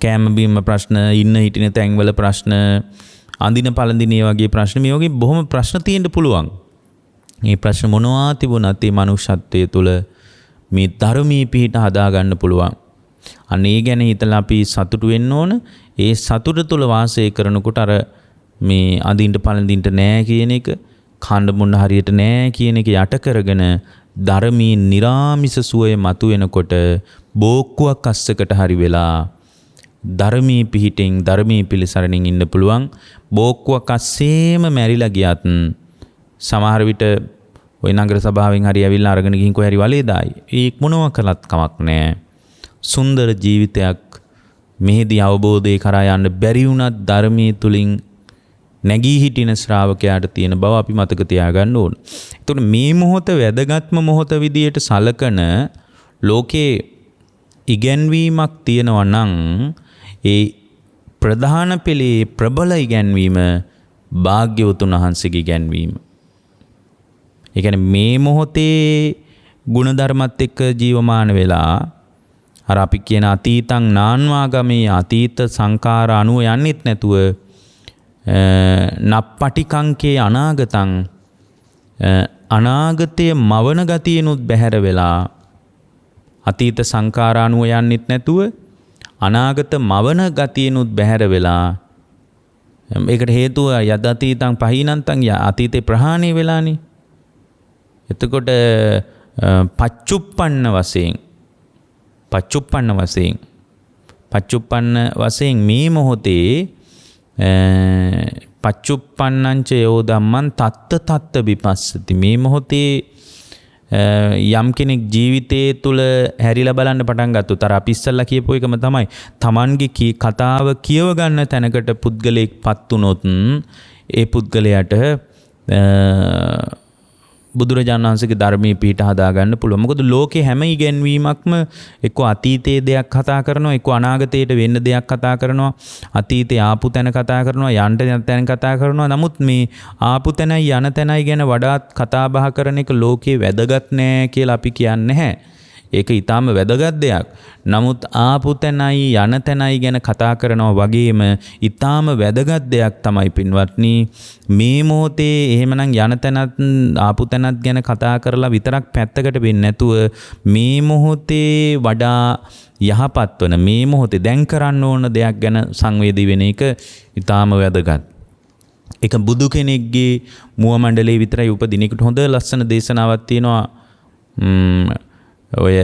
කෑම බීම ප්‍රශ්න, ඉන්න හිටින තැන්වල ප්‍රශ්න, අඳින පළඳින වගේ ප්‍රශ්න, මේ වගේ බොහොම ප්‍රශ්න තියෙන්න පුළුවන්. මේ ප්‍රශ්න මොනවා තිබුණත් මේ මනුෂ්‍යත්වයේ තුල මේ ධර්මී පිහිට හදාගන්න පුළුවන්. අන්න ඒ ගැන හිතලා අපි සතුටු වෙන්න ඕන. ඒ සතුට තුල වාසය කරනකොට අර මේ අඳින්න පළඳින්න නෑ කියන එක, කන්න බොන්න හරියට නෑ කියන එක යට කරගෙන ධර්මී නිරාමිස සුවය මතුවෙනකොට බෝක්කුවක් අස්සකට හරි වෙලා ධර්මී පිහිටෙන් ධර්මී පිළිසරණින් ඉන්න පුළුවන්. බෝක්කුවක් අස්සේම මැරිලා ගියත් සමහර විට ওই නගර සභාවෙන් හරි ඇවිල්ලා අරගෙන ගිහින් කොහේ හරි වලේ දායි. ඒක මොනවා කළත් කමක් නෑ. සුන්දර ජීවිතයක් මෙහිදී අවබෝධය කරා යන්න බැරි වුණත් ධර්මයේ තුලින් නැගී හිටින ශ්‍රාවකයාට තියෙන බව අපි මතක තියාගන්න ඕන. එතකොට මේ මොහොත වැදගත්ම මොහොත විදියට සලකන ලෝකේ ඉගැන්වීමක් තියෙනවා නම් ඒ ප්‍රධාන පෙළේ ප්‍රබල ඉගැන්වීම භාග්‍යවතුන් වහන්සේගේ ඉගැන්වීම. ඒ කියන්නේ මේ මොහොතේ ಗುಣධර්මත් එක්ක ජීවමාන වෙලා අර අපි කියන අතීතං නාන්වාගමේ අතීත සංඛාර අනුව යන්නෙත් නැතුව නප්පටිකංකේ අනාගතං අනාගතයේ මවන ගතියනොත් බැහැර වෙලා අතීත සංඛාර අනුව යන්නෙත් නැතුව අනාගත මවන ගතියනොත් බැහැර වෙලා ඒකට හේතුව යද අතීතං පහිනන්තං අතීතේ ප්‍රහාණය වෙලානේ. එතකොට පච්චුප්පන්න වශයෙන් මේ මොහොතේ පච්චුප්පන්නංච යෝ ධම්මං තත්ත විපස්සති. මේ මොහොතේ යම් කෙනෙක් ජීවිතයේ තුල හැරිලා බලන්න පටන් ගත්තොත් අර අපි ඉස්සල්ලා කියපු එකම තමයි. Tamanගේ කතාව කියව ගන්න තැනකට පුද්ගලයෙක්පත් වුනොත් ඒ පුද්ගලයාට බුදුරජාණන් වහන්සේගේ ධර්මයේ පිහිට හදාගන්න පුළුවන්. මොකද ලෝකේ හැම ඉගැන්වීමක්ම එක්ක අතීතයේ දෙයක් කතා කරනවා, එක්ක අනාගතයට වෙන්න දෙයක් කතා කරනවා, අතීතේ ආපු තැන කතා කරනවා, යන්න තැන කතා කරනවා. නමුත් මේ ආපු තැනයි යන තැනයි ගැන වඩාත් කතා බහ කරන එක ලෝකේ වැදගත් නෑ කියලා අපි කියන්නේ නැහැ. ඒක ඊටාම වැදගත් දෙයක්. නමුත් ආපු තැනයි යන තැනයි ගැන කතා කරනවා වගේම ඊටාම වැදගත් දෙයක් තමයි පින්වත්නි මේ මොහොතේ එහෙමනම් යන තැනත් ආපු තැනත් ගැන කතා කරලා විතරක් පැත්තකට වෙන්නේ නැතුව මේ මොහොතේ වඩා යහපත් වන මේ මොහොතේ දැන් කරන්න ඕන දෙයක් ගැන සංවේදී වෙන එක ඊටාම වැදගත්. ඒක බුදු කෙනෙක්ගේ මුව මණ්ඩලයේ විතරයි උපදින. ඒකට හොඳ ලස්සන දේශනාවක් තියෙනවා. ඔය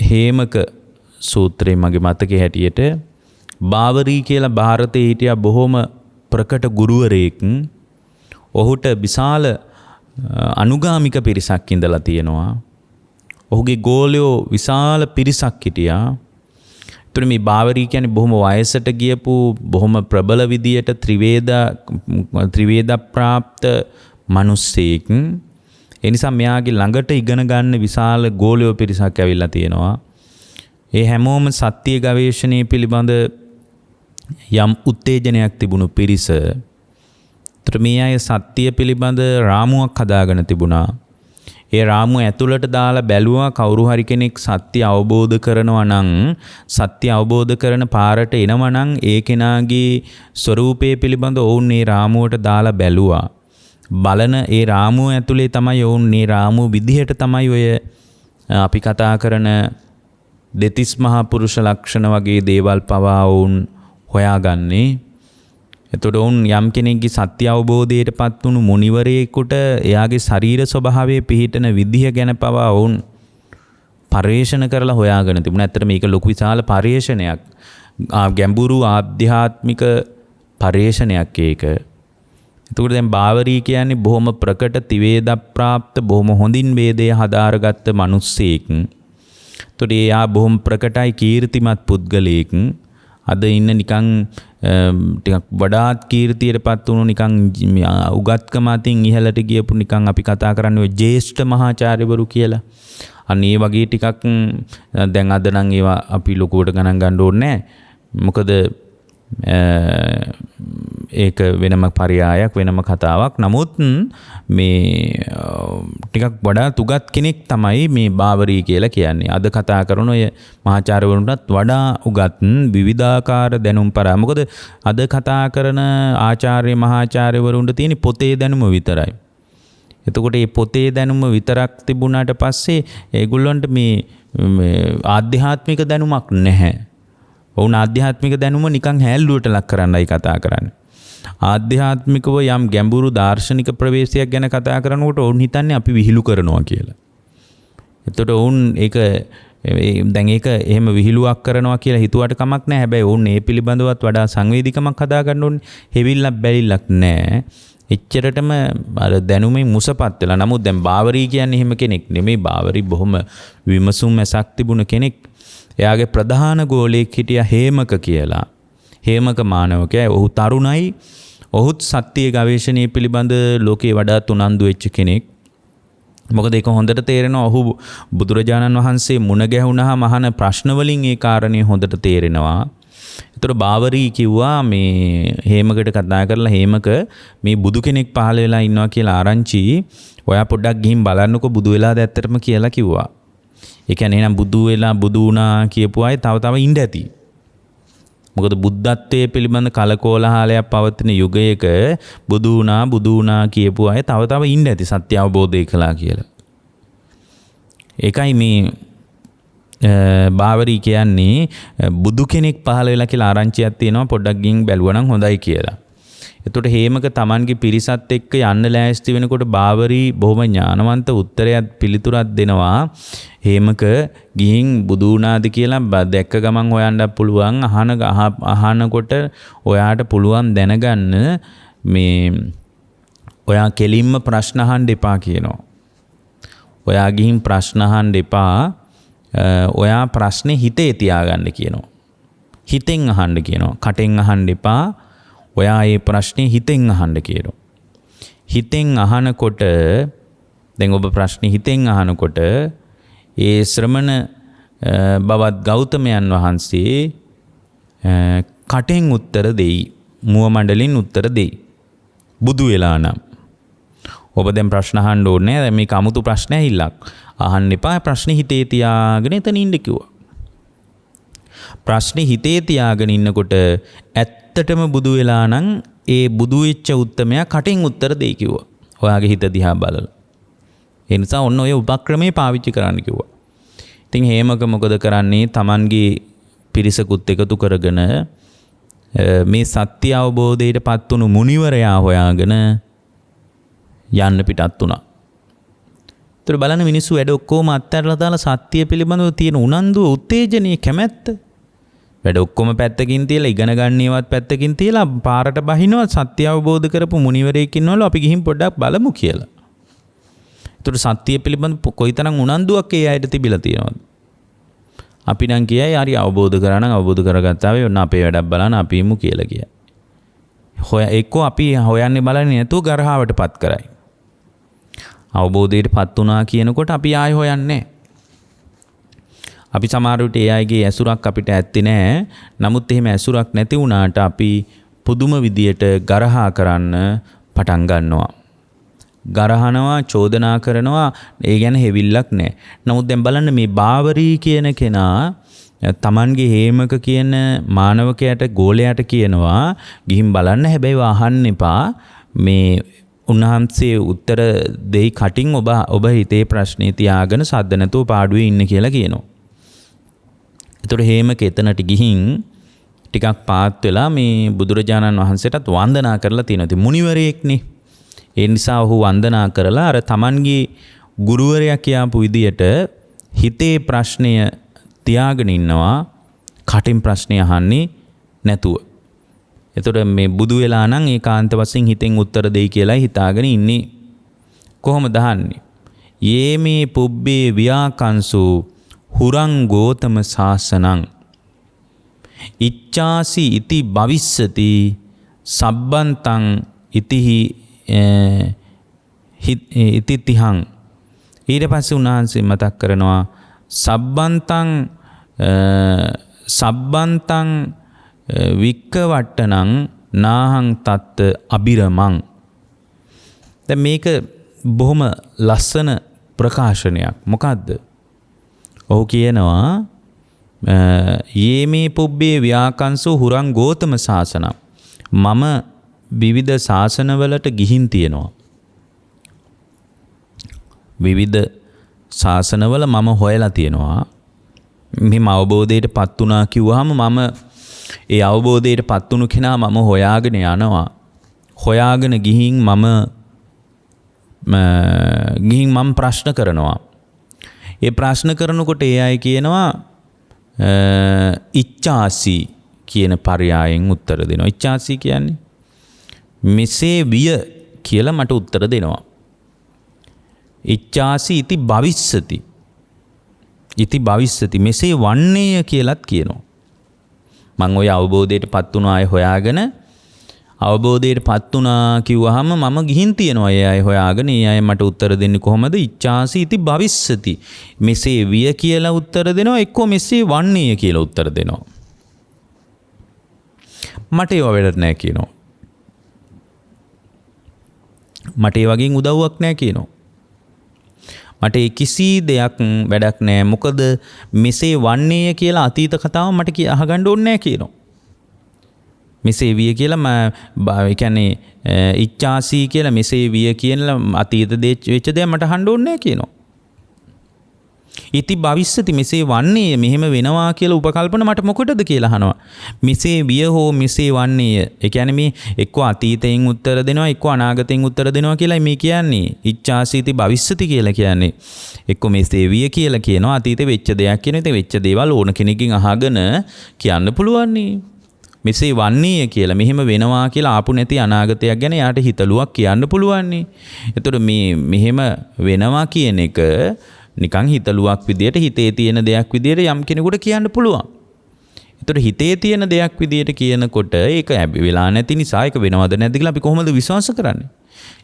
හේමක සූත්‍රයේ මගේ මතකයේ හැටියට බාවරී කියලා ಭಾರತයේ හිටියා බොහොම ප්‍රකට ගුරුවරයෙක්. ඔහුට විශාල අනුගාමික පිරිසක් ඉඳලා තියෙනවා. ඔහුගේ ගෝලයෝ විශාල පිරිසක් හිටියා. ඒතර මේ බාවරී කියන්නේ බොහොම වයසට ගියපු බොහොම ප්‍රබල විදියට ත්‍රිවේද ප්‍රාප්ත මිනිස්සෙක්. ඒ නිසා මෙයාගේ ළඟට ඉගෙන ගන්න විශාල ගෝලයෝ පිරිසක් ඇවිල්ලා තියෙනවා. ඒ හැමෝම සත්‍ය ගවේෂණයේ පිළිබඳ යම් උත්තේජනයක් තිබුණු පිරිස. ඒතර මේ අය සත්‍ය පිළිබඳ රාමුවක් හදාගෙන තිබුණා. ඒ රාමුව ඇතුළට දාලා බැලුවා කවුරු හරි කෙනෙක් සත්‍ය අවබෝධ කරනවා නම් සත්‍ය අවබෝධ කරන පාරට එනවා නම් ඒ කෙනාගේ ස්වરૂපය පිළිබඳ ඔවුන් මේ රාමුවට දාලා බැලුවා. බලන ඒ රාමුව ඇතුලේ තමයි ඔවුන් මේ රාමුව විදිහට තමයි ඔය අපි කතා කරන දෙතිස් මහා පුරුෂ ලක්ෂණ වගේ දේවල් පවා ඔවුන් හොයාගන්නේ. එතකොට ඔවුන් යම් කෙනෙක්ගේ සත්‍ය අවබෝධයටපත් වුණු මුනිවරයෙකුට එයාගේ ශරීර ස්වභාවයේ පිහිටන විදිහ ගැන පවා ඔවුන් පරිශන කරලා හොයාගෙන තිබුණා. ඇත්තට මේක ලොකු විශාල පරිශනයක්. ගැඹුරු ආධ්‍යාත්මික පරිශනයක් ඒක. එතකොට දැන් බාවරී කියන්නේ බොහොම ප්‍රකට ත්‍රිවේද ප්‍රාප්ත බොහොම හොඳින් වේදය හදාරගත්ත මිනිස්සෙක්. එතකොට එයා බොහොම ප්‍රකටයි කීර්තිමත් පුද්ගලයෙක්. අද ඉන්න නිකන් ටිකක් වඩාත් කීර්තියටපත් වුණු නිකන් උගත්කම අතින් ඉහළට ගියපු නිකන් අපි කතා කරන්නේ ඔය ජේෂ්ඨ මහාචාර්යවරු කියලා. අන්න ඒ වගේ ටිකක් දැන් අද නම් ඒවා අපි ලොකුවට ගණන් ගන්න ඕනේ නැහැ. මොකද ඒක වෙනම පරයායක් වෙනම කතාවක්. නමුත් මේ ටිකක් වඩා තුගත් කෙනෙක් තමයි මේ බාවරී කියලා කියන්නේ. අද කතා කරන ඔය මහාචාර්යවරුන්ටත් වඩා උගත් විවිධාකාර දැනුම් පරා. මොකද අද කතා කරන ආචාර්ය මහාචාර්යවරුන්ට තියෙන පොතේ දැනුම විතරයි. එතකොට මේ පොතේ දැනුම විතරක් තිබුණාට පස්සේ ඒගොල්ලන්ට මේ ආධ්‍යාත්මික දැනුමක් නැහැ. ඔවුන් ආධ්‍යාත්මික දැනුම නිකන් හැල්ලුවට ලක් කරන්නයි කතා කරන්නේ. ආධ්‍යාත්මිකව යම් ගැඹුරු දාර්ශනික ප්‍රවේශයක් ගැන කතා කරනකොට ඔවුන් හිතන්නේ අපි විහිළු කරනවා කියලා. එතකොට ඔවුන් ඒක එහෙම විහිළුවක් කරනවා කියලා හිතුවට කමක් නැහැ. හැබැයි ඔවුන් මේ පිළිබඳවත් වඩා සංවේදීකමක් හදා ගන්න ඕනේ. හෙවිල්ලක් බැලිල්ලක් නැහැ. එච්චරටම අර දැනුමේ මුසපත් වෙලා. නමුත් දැන් බාවරී කියන්නේ එහෙම කෙනෙක් නෙමෙයි. බාවරී බොහොම විමසුම් මැසක් තිබුණ කෙනෙක්. එයාගේ ප්‍රධාන ගෝලයෙක් හිටියා හේමක කියලා. හේමක මානවකයා. ඔහු තරුණයි. ඔහුත් සත්‍ය ගවේෂණයේ පිළිබඳ ලෝකේ වඩාත් උනන්දු වෙච්ච කෙනෙක්. මොකද ඒක හොඳට තේරෙනවා. ඔහු බුදුරජාණන් වහන්සේ මුණ ගැහුණාම අහන ප්‍රශ්න වලින් ඒ කාරණේ හොඳට තේරෙනවා. ඒතර බාවරී කිව්වා මේ හේමකට කතා කරලා හේමක මේ බුදු කෙනෙක් පහළ වෙලා ඉන්නවා කියලා ආරංචි ඔයා පොඩ්ඩක් ගිහින් බලන්නකෝ බුදු වෙලාද ඇත්තටම කියලා කිව්වා. ඒ කියන්නේ එහෙනම් බුදු වෙලා බුදු වුණා කියපු අය තව ඉන්න ඇති. මොකද බුද්ධත්වයේ පිළිබඳ කලකෝලහලයක් පවතින යුගයක බුදු වුණා කියපු අය තව ඉන්න ඇති සත්‍ය අවබෝධය කළා කියලා. ඒකයි මේ බාවරී කියන්නේ බුදු කෙනෙක් පහළ වෙලා කියලා ආරංචියක් තියෙනවා පොඩ්ඩක් ගිහින් බැලුවා නම් හොඳයි කියලා. එතකොට හේමක Tamanගේ පිරිසත් එක්ක යන්න ලෑස්ති වෙනකොට බාවරී බොහොම ඥානවන්ත උත්තරයක් පිළිතුරක් දෙනවා. හේමක ගිහින් බුදු වුණාද කියලා දැක්ක ගමන් හොයන්න පුළුවන්. අහනකොට ඔයාට පුළුවන් දැනගන්න මේ ඔයා කෙලින්ම ප්‍රශ්න අහන්න එපා කියනවා. ඔයා ගිහින් ප්‍රශ්න අහන්න එපා. ඔයා ප්‍රශ්නේ හිතේ තියාගන්න කියනවා. හිතෙන් අහන්න කියනවා. කටෙන් අහන්න එපා. ඔයා මේ ප්‍රශ්නේ හිතෙන් අහන්න කියනවා. හිතෙන් අහනකොට දැන් ඔබ ප්‍රශ්නේ හිතෙන් අහනකොට ඒ ශ්‍රමණ බවත් ගෞතමයන් වහන්සේ කටෙන් උත්තර දෙයි. මුව මණ්ඩලින් උත්තර දෙයි. බුදු වෙලා නම් ඔබ දැන් ප්‍රශ්න අහන්න ඕනේ නැහැ. මේක 아무තු ප්‍රශ්න ඇහිල්ලක්. අහන්න එපා. ප්‍රශ්නේ හිතේ තියාගෙන එතන ඉන්න කිව්වා. ප්‍රශ්නේ හිතේ තියාගෙන ඉන්නකොට ඇත්තටම බුදු වෙලා නම් ඒ බුදු වෙච්ච උත්තමයා කටින් උත්තර දෙයි කිව්වා. ඔයාගේ හිත දිහා බලලා. ඒ නිසා ඔන්න ඔය උපක්‍රමයේ පාවිච්චි කරන්න කිව්වා. ඉතින් හේමක මොකද කරන්නේ? Tamanගේ පිරිසකුත් එකතු කරගෙන මේ සත්‍ය අවබෝධයටපත් වුණු මුනිවරයා හොයාගෙන යන්න පිටත් වුණා. ඒතර බලන්න මිනිස්සු වැඩ ඔක්කොම අත්හැරලා දාලා සත්‍ය පිළිබඳව තියෙන උනන්දුව, උත්තේජනීය කැමැත්ත වැඩ ඔක්කොම පැත්තකින් තියලා ඉගෙන ගන්නේවත් පැත්තකින් තියලා පාරට බහිනවා සත්‍ය අවබෝධ කරපු මුනිවරයෙක් ඉන්නවලු අපි ගිහින් පොඩ්ඩක් බලමු කියලා. ඒතර සත්‍ය පිළිබඳ කොයිතරම් උනන්දුවක් ඒ අයට තිබිලා තියෙනවද? අපි නම් කියයි හරි අවබෝධ කරා නම් අවබෝධ කරගත්තා වේ ඔන්න අපේ වැඩක් බලන්න අපි ඉමු කියලා කියයි. එක්කෝ අපි හොයන්නේ බලන්නේ නැතුව ගරහාවටපත් කරයි. අවබෝධයටපත් වුණා කියනකොට අපි ආයෙ හොයන්නේ. අපි සමහර විට ඒ අයගේ ඇසුරක් අපිට ඇත්තේ නැහැ. නමුත් එහෙම ඇසුරක් නැති වුණාට අපි පුදුම විදියට ගරහා කරන්න පටන් ගන්නවා. ගරහනවා, චෝදනා කරනවා. ඒ ගැන හෙවිල්ලක් නැහැ. නමුත් දැන් බලන්න මේ බාවරී කියන කෙනා Tamanගේ හේමක කියන මානවකයාට ගෝලයාට කියනවා ගිහින් බලන්න හැබැයි අහන්න එපා. මේ උන්වහන්සේ උත්තර දෙයි කටින් ඔබ හිතේ ප්‍රශ්නේ තියාගෙන සද්ද නැතුව පාඩුවේ ඉන්න කියලා කියනවා. ඒතර හේමක එතනට ගිහින් ටිකක් පාත් වෙලා මේ බුදුරජාණන් වහන්සේටත් වන්දනා කරලා තියෙනවා. ඉතින් මුනිවරයෙක්නේ. ඒ නිසා ඔහු වන්දනා කරලා අර Tamanගේ ගුරුවරයා කියපු විදියට හිතේ ප්‍රශ්නය තියාගෙන ඉන්නවා. කටින් ප්‍රශ්නේ අහන්නේ නැතුව. එතකොට මේ බුදු වෙලා නම් ඒකාන්ත වශයෙන් හිතෙන් උත්තර දෙයි කියලා හිතාගෙන ඉන්නේ. කොහොමද අහන්නේ? යේමේ පුබ්බේ වියාකංසු හුරං ගෝතම සාසනං ඉච්ඡාසි ඉති භවිස්සති සබ්බන්තං ඉතිහි ඉතිතිහං ඊට පස්සේ උන්වහන්සේ මතක් කරනවා සබ්බන්තං වික්කවට්ටනං නාහං තත්ත අබිරමං. දැන් මේක බොහොම ලස්සන ප්‍රකාශනයක්. මොකද්ද? ඔහු කියනවා යේමේ පුබ්බේ ව්‍යාකංසෝ හුරං ගෝතම ශාසන. මම විවිධ ශාසනවලට ගිහින් තියෙනවා. විවිධ ශාසනවල මම හොයලා තියෙනවා. මෙහෙම අවබෝධයට පත් වුණා කිව්වහම මම ඒ අවබෝධයට පත් වුණු කෙනා මම හොයාගෙන යනවා. හොයාගෙන ගිහින් මම ප්‍රශ්න කරනවා. ඒ ප්‍රශ්න කරනකොට ඒ අය කියනවා ඉච්ඡාසි කියන පරයයන් උත්තර දෙනවා. ඉච්ඡාසි කියන්නේ මෙසේ විය කියලා මට උත්තර දෙනවා. ඉච්ඡාසි ඉති භවිස්සති. ඉති භවිස්සති මෙසේ වන්නේය කියලත් කියනවා. මම ওই අවබෝධයට පත් වුණා අය හොයාගෙන අවබෝධයට පත් වුණා කිව්වහම මම ගිහින් තියනවා ඒ අය හොයාගෙන. ඒ අය මට උත්තර දෙන්නේ කොහොමද? ඉච්ඡාසි ඉති භවිස්සති මෙසේ විය කියලා උත්තර දෙනවා. එක්කෝ මෙසේ වන්නේය කියලා උත්තර දෙනවා. මට ඒව වැඩක් නැහැ කියනවා. මට ඒ වගේ උදව්වක් නැහැ කියනවා. මට කිසි දෙයක් වැඩක් නැහැ. මොකද මෙසේ වන්නේය කියලා අතීත කතාව මට අහගන්න ඕනේ නැහැ කියනවා. මෙසේ විය කියලා ඒ කියන්නේ ඉච්ඡාසි කියලා මෙසේ විය කියලා අතීත වෙච්ච දේ මට අහන්න ඕනේ නැහැ කියනවා. ඉති භවිස්සති මෙසේ වන්නේය මෙහෙම වෙනවා කියලා උපකල්පන මට මොකටද කියලා අහනවා. මෙසේ විය හෝ මෙසේ වන්නේය. ඒ කියන්නේ මේ එක්ක අතීතයෙන් උත්තර දෙනවා එක්ක අනාගතයෙන් උත්තර දෙනවා කියලා මේ කියන්නේ. ඉච්ඡාසි ඉති භවිස්සති කියලා කියන්නේ එක්ක මෙසේ විය කියලා කියනවා අතීතේ වෙච්ච දෙයක් කියන ඉතින් වෙච්ච දේවල් ඕන කෙනකින් අහගෙන කියන්න පුළුවන් නේ. මෙසේ වන්නේය කියලා මෙහෙම වෙනවා කියලා ආපු නැති අනාගතයක් ගැන යාට හිතලුවක් කියන්න පුළුවන් නේ. එතකොට මේ මෙහෙම වෙනවා කියන එක නිකන් හිතලුවක් විදියට හිතේ තියෙන දෙයක් විදියට යම් කෙනෙකුට කියන්න පුළුවන්. එතකොට හිතේ තියෙන දෙයක් විදියට කියනකොට ඒක වෙලා නැති නිසා ඒක වෙනවද නැද්ද කියලා අපි කොහොමද විශ්වාස කරන්නේ?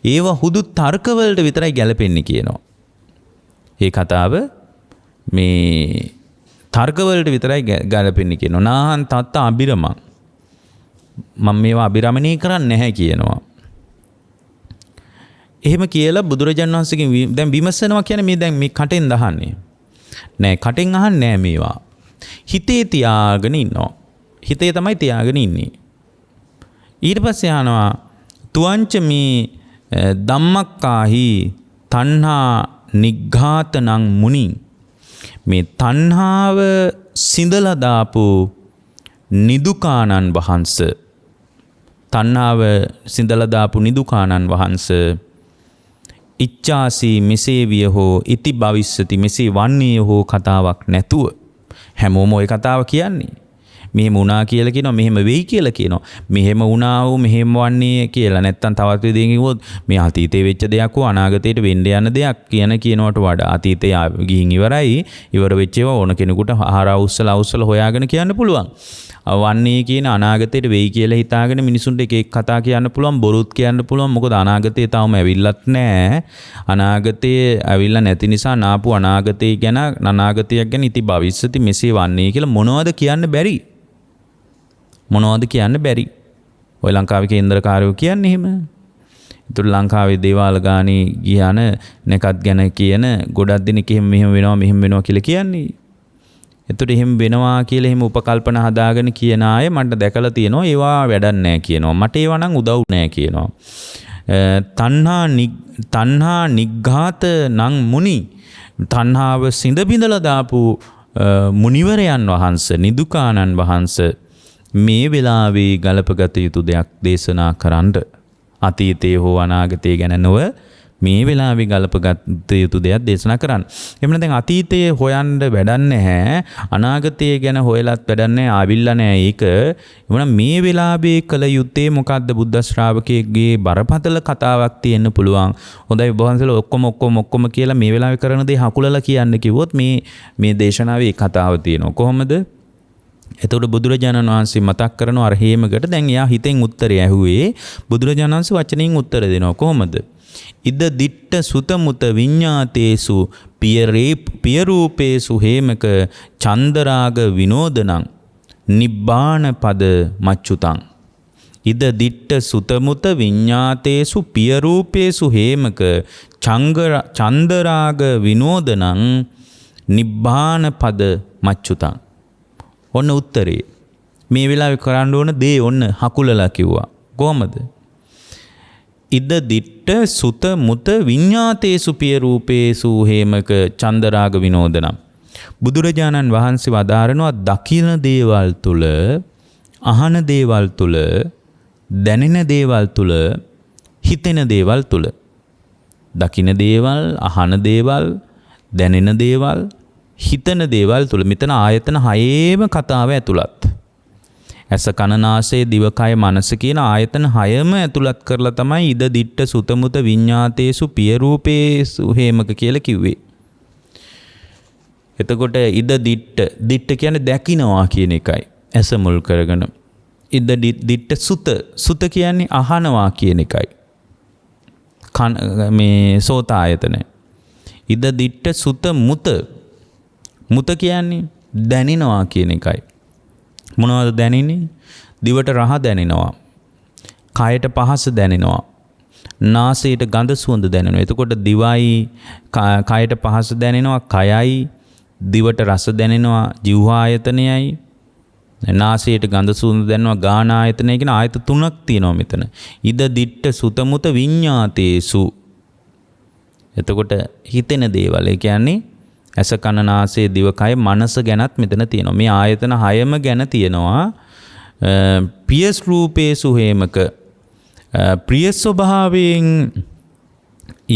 ඒව හුදු තර්ක වලට විතරයි ගැලපෙන්නේ කියනවා. මේ කතාව මේ තර්ක වලට විතරයි ගැලපෙන්නේ කියනවා. නාහං තත්ත අබිරමං. මම මේවා අබිරමණය කරන්නේ නැහැ කියනවා. එහෙම කියලා බුදුරජාණන් වහන්සේගෙන් දැන් විමසනවා කියන්නේ මේ දැන් මේ කටෙන් දහන්නේ. නෑ කටෙන් අහන්නේ නෑ මේවා. හිතේ තියාගෙන ඉන්නවා. හිතේ තමයි තියාගෙන ඉන්නේ. ඊට පස්සේ අහනවා තුවංච මේ ධම්මක්කාහි තණ්හා නිග්ඝාතනං මුනි. මේ තණ්හාව සිඳලා දාපු නිදුකානන් වහන්සේ තණ්හාව සිඳලා දාපු නිදුකානන් වහන්සේ ඉච්ඡාසි මෙසේ විය හෝ ඉති භවිස්සති මෙසේ වන්නේ හෝ කතාවක් නැතුව හැමෝම ওই කතාව කියන්නේ. මෙහෙම වුණා කියලා කියනවා මෙහෙම වෙයි කියලා කියනවා. මෙහෙම වුණා වූ මෙහෙම වන්නේ කියලා නැත්තම් තවත් විදිහකින් කිව්වොත් මේ අතීතේ වෙච්ච දෙයක් හෝ අනාගතයට වෙන්න යන දෙයක් කියනවට වඩා අතීතේ ගිහින් ඉවරයි. ඉවර වෙච්ච ඒවා ඕන කෙනෙකුට ආහාර අවුස්සලා හොයාගෙන කියන්න පුළුවන්. වන්නේ කියන අනාගතයට වෙයි කියලා හිතාගෙන මිනිසුන්ට එක එක කතා කියන්න පුළුවන් බොරුත් කියන්න පුළුවන්. මොකද අනාගතේ තාම ඇවිල්ලත් නැහැ. අනාගතේ ඇවිල්ලා නැති නිසා නාපු අනාගතේ ගැන අනාගතයක් ගැන ඉති භවිස්සති මෙසේ වන්නේ කියලා මොනවද කියන්න බැරි. මොනවද කියන්න බැරි. ඔය ලංකාවේ කේන්ද්‍රකාරයෝ කියන්නේ එහෙම. ඒතර ලංකාවේ දේවාල ගානේ ගියාන නැකත් ගැන කියන ගොඩක් දෙනෙක් එහෙම මෙහෙම වෙනවා කියලා කියන්නේ. එතකොට එහෙම වෙනවා කියලා එහෙම උපකල්පන හදාගෙන කියන අය මට දැකලා තියෙනවා ඒවා වැඩක් නැහැ කියනවා. මට ඒවා නම් උදව් නැහැ කියනවා. තණ්හා නිග්ඝාත නං මුනි. තණ්හාව සිඳ බිඳලා දාපු මුනිවරයන් වහන්සේ නිදුකානන් වහන්සේ මේ වෙලාවේ ගලපගත යුතු දෙයක් දේශනා කරන්න. අතීතයේ හෝ අනාගතයේ ගැන නොව මේ වෙලාවේ ගලපගත යුතු දෙයක් දේශනා කරන්න. එමුන දැන් අතීතයේ හොයන්න වැඩක් නැහැ. අනාගතය ගැන හොයලත් වැඩක් නැහැ. ආවිල්ලා නැහැ ඒක. එමුන මේ වෙලාවේ කළ යුත්තේ මොකද්ද? බුද්ධ ශ්‍රාවකයෙක්ගේ බරපතල කතාවක් තියෙන්න පුළුවන්. හොඳයි බොහන්සල ඔක්කොම කියලා මේ වෙලාවේ කරන දේ හකුලලා කියන්න කිව්වොත් මේ දේශනාවේ කතාව තියෙනවා. කොහොමද? එතකොට බුදුරජාණන් වහන්සේ මතක් කරනවා අර හේමකට දැන් එයා හිතෙන් උත්තරය ඇහුවේ බුදුරජාණන් වහන්සේ වචනෙන් උත්තර දෙනවා. කොහොමද? ඉද දිට්ඨ සුතමුත විඤ්ඤාතේසු පියරූපේසු හේමක චන්දරාග විනෝදනං නිබ්බාන පද මච්චුතං. ඉද දිට්ඨ සුතමුත විඤ්ඤාතේසු පියරූපේසු හේමක චන්දරාග විනෝදනං නිබ්බාන පද මච්චුතං. ඔන්න උත්තරේ. මේ වෙලාවේ කරන්න ඕන දේ ඔන්න හකුලලා කිව්වා. කොහමද? ඉද දිට්ඨ සුත මුත විඤ්ඤාතේසු පිය රූපේසු හේමක චන්දරාග විනෝදනම්. බුදුරජාණන් වහන්සේ වදාරනවා දකින දේවල් තුල, අහන දේවල් තුල, දැනෙන දේවල් තුල, හිතෙන දේවල් තුල. දකින දේවල්, අහන දේවල්, දැනෙන දේවල්, හිතන දේවල් තුල මෙතන ආයතන හයේම කතාව ඇතුළත්. ඇස කන නාසය දිවකය මනස කියන ආයතන හයම ඇතුළත් කරලා තමයි ඉද දිට්ඨ සුතමුත විඤ්ඤාතේසු පිය රූපේසු හේමක කියලා කිව්වේ. එතකොට ඉද දිට්ඨ කියන්නේ දැකිනවා කියන එකයි ඇස මුල් කරගෙන. ඉද දිට්ඨ සුත කියන්නේ අහනවා කියන එකයි. මේ සෝත ආයතන. ඉද දිට්ඨ සුත මුත කියන්නේ දැනෙනවා කියන එකයි. මොනවද දැනෙන්නේ? දිවට රහ දැනෙනවා. කයට පහස දැනෙනවා. නාසයට ගඳ සුවඳ දැනෙනවා. එතකොට දිවයි කයට පහස දැනෙනවා, කයයි දිවට රස දැනෙනවා, ජීවහා ආයතනයයි. නාසයට ගඳ සුවඳ දැනෙනවා, ගාන ආයතනය කියන ආයත තුනක් තියෙනවා මෙතන. ඉද දිට්ඨ සුතමුත විඤ්ඤාතේසු. එතකොට හිතෙන දේවල්, ඒ කියන්නේ ඇස කන නාසය දිවකය මනස ගැනත් මෙතන තියෙනවා. මේ ආයතන හයම ගැන තියෙනවා. පිය රූපේසු හේමක ප්‍රිය ස්වභාවයෙන්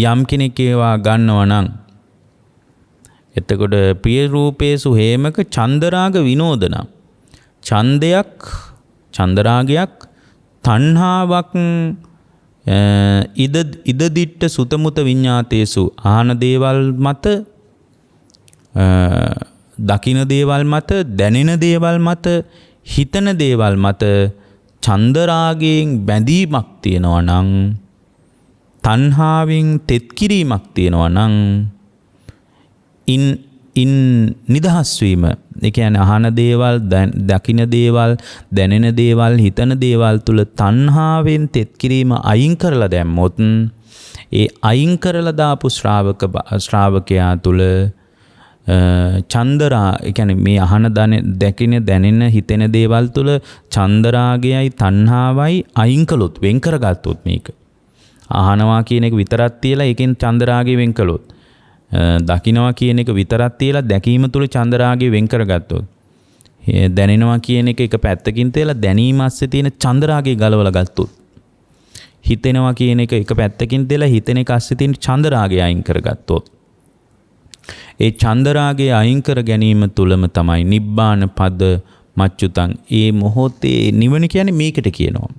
යම් කෙනෙක් ඒවා ගන්නවා නම් එතකොට ප්‍රිය රූපේසු හේමක චන්දරාග විනෝදන. ඡන්දයක්, චන්දරාගයක්, තණ්හාවක් ඉද දිට්ඨ සුතමුත විඤ්ඤාතේසු ආහන දේවල් මත, දකින දේවල් මත, දැනෙන දේවල් මත, හිතන දේවල් මත චන්දරාගයෙන් බැඳීමක් තියෙනවා නම්, තණ්හාවෙන් තෙත් කිරීමක් තියෙනවා නම් ඉන් නිදහස් වීම. ඒ කියන්නේ අහන දේවල්, දකින දේවල්, දැනෙන දේවල්, හිතන දේවල් තුල තණ්හාවෙන් තෙත් කිරීම අයින් කරලා දැම්මොත් ඒ අයින් කරලා දාපු ශ්‍රාවකයා තුල චන්දරා, ඒ කියන්නේ මේ අහන දැකින දැනෙන හිතෙන දේවල් තුල චන්දරාගයයි තණ්හාවයි අයින් කළොත්, වෙන් කරගත්තොත්, මේක අහනවා කියන එක විතරක් තියලා ඒකෙන් චන්දරාගය වෙන් කළොත්, දකින්නවා කියන එක විතරක් තියලා දැකීම තුල චන්දරාගය වෙන් කරගත්තොත්, දැනෙනවා කියන එක පැත්තකින් තියලා දැනීම ඇස්සේ තියෙන චන්දරාගය ගලවලා ගත්තොත්, හිතෙනවා කියන එක පැත්තකින් තියලා හිතෙන එක ඇස්සේ තියෙන චන්දරාගය අයින් කරගත්තොත්, ඒ චන්දරාගය අයින් කර ගැනීම තුලම තමයි නිබ්බාන පද මච්චුතං. ඒ මොහොතේ නිවන කියන්නේ මේකට කියනවා.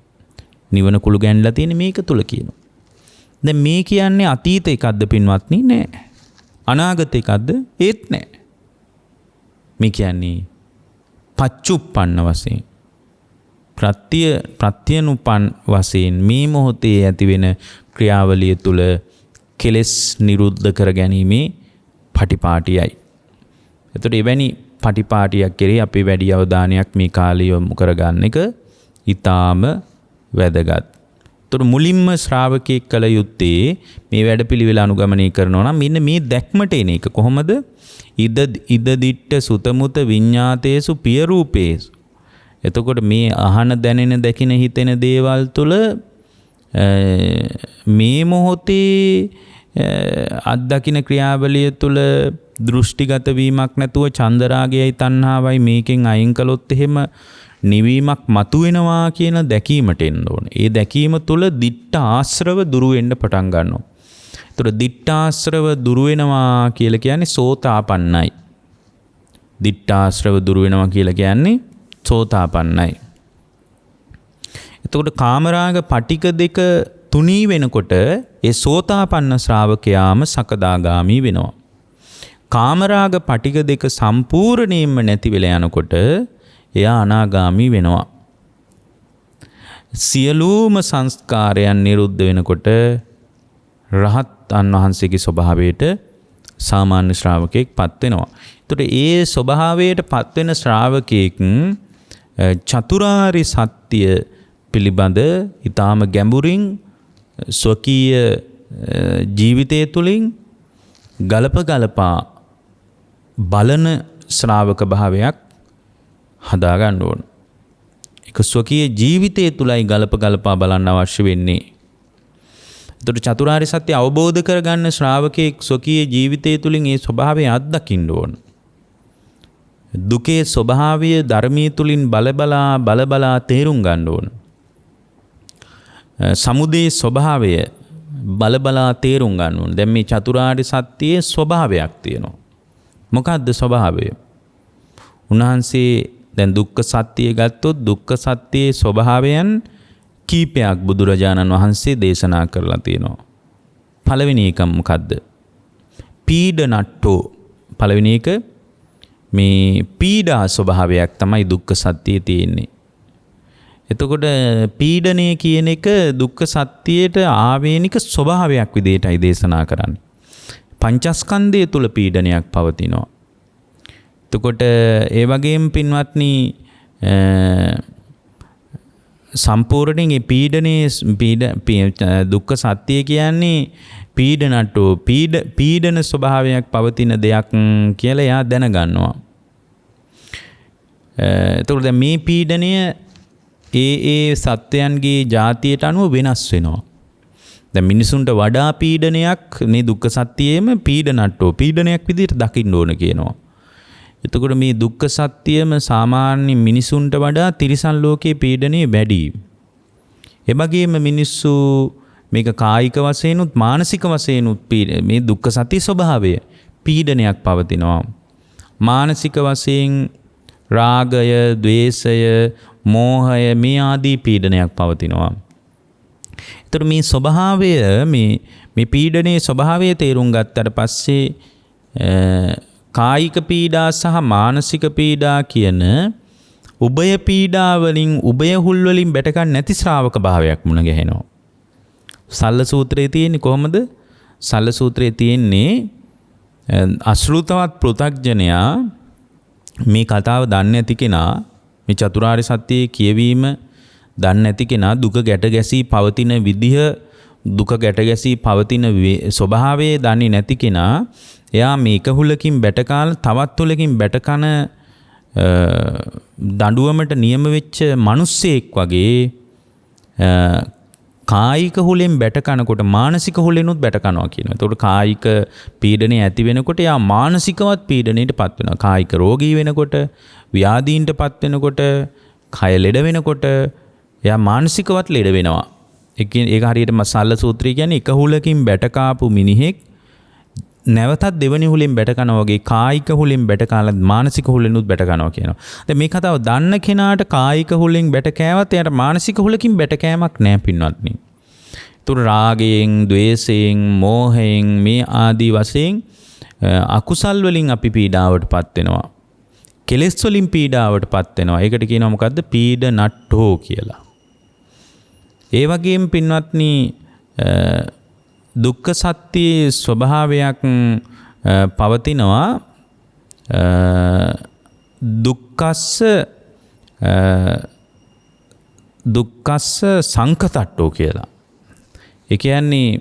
නිවන කුළු ගැන්ලා තියෙන්නේ මේක තුල කියනවා. දැන් මේ කියන්නේ අතීත එකක්ද පින්වත්නි? නෑ. අනාගත එකක්ද? ඒත් නෑ. මේ කියන්නේ පච්චුප්පන්න වශයෙන්, ප්‍රත්‍යනුපන් වශයෙන් මේ මොහොතේ ඇතිවෙන ක්‍රියාවලිය තුල කෙලෙස් නිරුද්ධ කර ගැනීමේ පටිපාටියයි. එතකොට එවැනි පටිපාටියක් කෙරෙහි අපි වැඩි අවධානයක් මේ කාලේ යොමු කරගන්න එක ඊටාම වැදගත්. එතකොට මුලින්ම ශ්‍රාවකෙක් කළ යුත්තේ මේ වැඩපිළිවෙල අනුගමනය කරනවා නම් මෙන්න මේ දැක්මට එන එක. කොහොමද? ඉද දිට්ඨ සුතමුත විඤ්ඤාතේසු පිය රූපේසු. එතකොට මේ අහන දැනෙන දැකින හිතෙන දේවල් තුළ මේ මොහොතේ අත්දකින්න ක්‍රියාවලිය තුළ දෘෂ්ටිගත වීමක් නැතුව චන්දරාගයයි තණ්හාවයි මේකෙන් අයින් කළොත් එහෙම නිවීමක් මතුවෙනවා කියන දැකීමට එන්න ඕනේ. ඒ දැකීම තුළ දිට්ඨ ආශ්‍රව දුරු වෙන්න පටන් ගන්නවා. ඒතර දිට්ඨ ආශ්‍රව දුරු වෙනවා කියලා කියන්නේ සෝතාපන්නයි. දිට්ඨ ආශ්‍රව දුරු වෙනවා කියලා කියන්නේ සෝතාපන්නයි. එතකොට කාමරාග පටික දෙක තුනී වෙනකොට ඒ සෝතාපන්න ශ්‍රාවකයාම සකදාගාමි වෙනවා. කාමරාග පටික දෙක සම්පූර්ණයෙන්ම නැති වෙලා යනකොට එයා අනාගාමි වෙනවා. සියලුම සංස්කාරයන් නිරුද්ධ වෙනකොට රහතන් වහන්සේගේ ස්වභාවයට සාමාන්‍ය ශ්‍රාවකයෙක් පත් වෙනවා. එතකොට ඒ ස්වභාවයට පත් වෙන ශ්‍රාවකයෙක් චතුරාර්ය සත්‍ය පිළිබඳ ඊටාම ගැඹුරින් ස්වකීය ජීවිතය තුළින් ගලපා බලන ශ්‍රාවක භාවයක් හදා ගන්න ඕන. ඒක ස්වකීය ජීවිතය තුලයි ගලපා බලන්න අවශ්‍ය වෙන්නේ. එතකොට චතුරාර්ය සත්‍ය අවබෝධ කරගන්න ශ්‍රාවකෙක් ස්වකීය ජීවිතය තුලින් ඒ ස්වභාවය අත්දකින්න ඕන. දුකේ ස්වභාවය ධර්මයේ තුලින් බලබලා තේරුම් ගන්න ඕන. සමුදේ ස්වභාවය බලබලා තේරුම් ගන්න ඕන. දැන් මේ චතුරාර්ය සත්‍යයේ ස්වභාවයක් තියෙනවා. මොකක්ද ස්වභාවය? උන්වහන්සේ දැන් දුක්ඛ සත්‍යය ගත්තොත් දුක්ඛ සත්‍යයේ ස්වභාවයන් කීපයක් බුදුරජාණන් වහන්සේ දේශනා කරලා තියෙනවා. පළවෙනි එක මොකද්ද? පීඩනට්ඨෝ. පළවෙනි එක මේ පීඩා ස්වභාවයක් තමයි දුක්ඛ සත්‍යයේ තියෙන්නේ. එතකොට පීඩනය කියන එක දුක්ඛ සත්‍යයට ආවේනික ස්වභාවයක් විදිහටයි දේශනා කරන්නේ. පංචස්කන්ධය තුල පීඩනයක් පවතිනවා. එතකොට ඒ වගේම පින්වත්නි සම්පූර්ණයෙන් මේ පීඩනයේ දුක්ඛ සත්‍ය කියන්නේ පීඩනට්ඨෝ පීඩන ස්වභාවයක් පවතින දෙයක් කියලා එයා දැනගන්නවා. එතකොට මේ පීඩනය ඒ සත්‍යයන්ගේ જાතියට අනුව වෙනස් වෙනවා. දැන් මිනිසුන්ට වඩා පීඩනයක් මේ දුක්ඛ සත්‍යයේම පීඩනට්ඨෝ පීඩනයක් විදිහට දකින්න ඕන කියනවා. එතකොට මේ දුක්ඛ සත්‍යයම සාමාන්‍ය මිනිසුන්ට වඩා තිරිසන් ලෝකයේ පීඩනය වැඩි. එබැගේම මිනිස්සු මේක කායික වශයෙන්ුත් මානසික වශයෙන්ුත් මේ දුක්ඛ සත්‍ය ස්වභාවය පීඩනයක් පවතිනවා. මානසික වශයෙන් රාගය, ద్వේෂය, මෝහය මේ ආදී පීඩනයක් පවතිනවා. ඒතර මේ ස්වභාවය මේ පීඩනයේ ස්වභාවය තේරුම් ගත්තට පස්සේ කායික පීඩා සහ මානසික පීඩා කියන උභය පීඩා වලින් උභය හුල් වලින් බැට ගන්න නැති ශ්‍රාවක භාවයක් මුණ ගැහෙනවා. සල්ල සූත්‍රයේ තියෙන්නේ කොහොමද? සල්ල සූත්‍රයේ තියෙන්නේ අශෘතවත් පෘථග්ජනයා මේ කතාව දන්නේ නැති කෙනා මේ චතුරාර්ය සත්‍යයේ කියවීම දන්නේ නැති කෙනා දුක ගැට ගැසී පවතින විදිහ දුක ගැට ගැසී පවතින ස්වභාවය දන්නේ නැති කෙනා එයා මේක හුලකින් බැට කාලා තවත් හුලකින් බැට කන දඬුවමට නියම වෙච්ච මිනිස්සෙක් වගේ කායික හුලෙන් බැට කනකොට මානසික හුලෙනුත් බැට කනවා කියනවා. ඒතකොට කායික පීඩනය ඇති වෙනකොට එයා මානසිකවත් පීඩනයටපත් වෙනවා. කායික රෝගී වෙනකොට, ව්‍යාධීන්ටපත් වෙනකොට, කය ලෙඩ වෙනකොට එයා මානසිකවත් ලෙඩ වෙනවා. ඒක හරියට සල්ල සූත්‍රය කියන්නේ එක හුලකින් බැට කාපු මිනිහෙක් නැවතත් දෙවනි හුලෙන් බැට කනවා වගේ කායික හුලෙන් බැට කාලා මානසික හුලෙනුත් බැට කනවා කියනවා. දැන් මේ කතාව දන්න කෙනාට කායික හුලෙන් බැට කෑවත් එයාට මානසික හුලකින් බැට කෑමක් නැහැ පින්වත්නි. ඒතර රාගයෙන්, ద్వේෂයෙන්, මෝහයෙන් මේ ආදී වශයෙන් අකුසල් වලින් අපි පීඩාවටපත් වෙනවා. කෙලෙස් වලින් පීඩාවටපත් වෙනවා. ඒකට කියනවා මොකද්ද? පීඩනට්ඨෝ කියලා. ඒ වගේම පින්වත්නි දුක්ඛ සත්‍යයේ ස්වභාවයක් පවතිනවා. දුක්ඛස්ස සංකතට්ඨෝ කියලා. ඒ කියන්නේ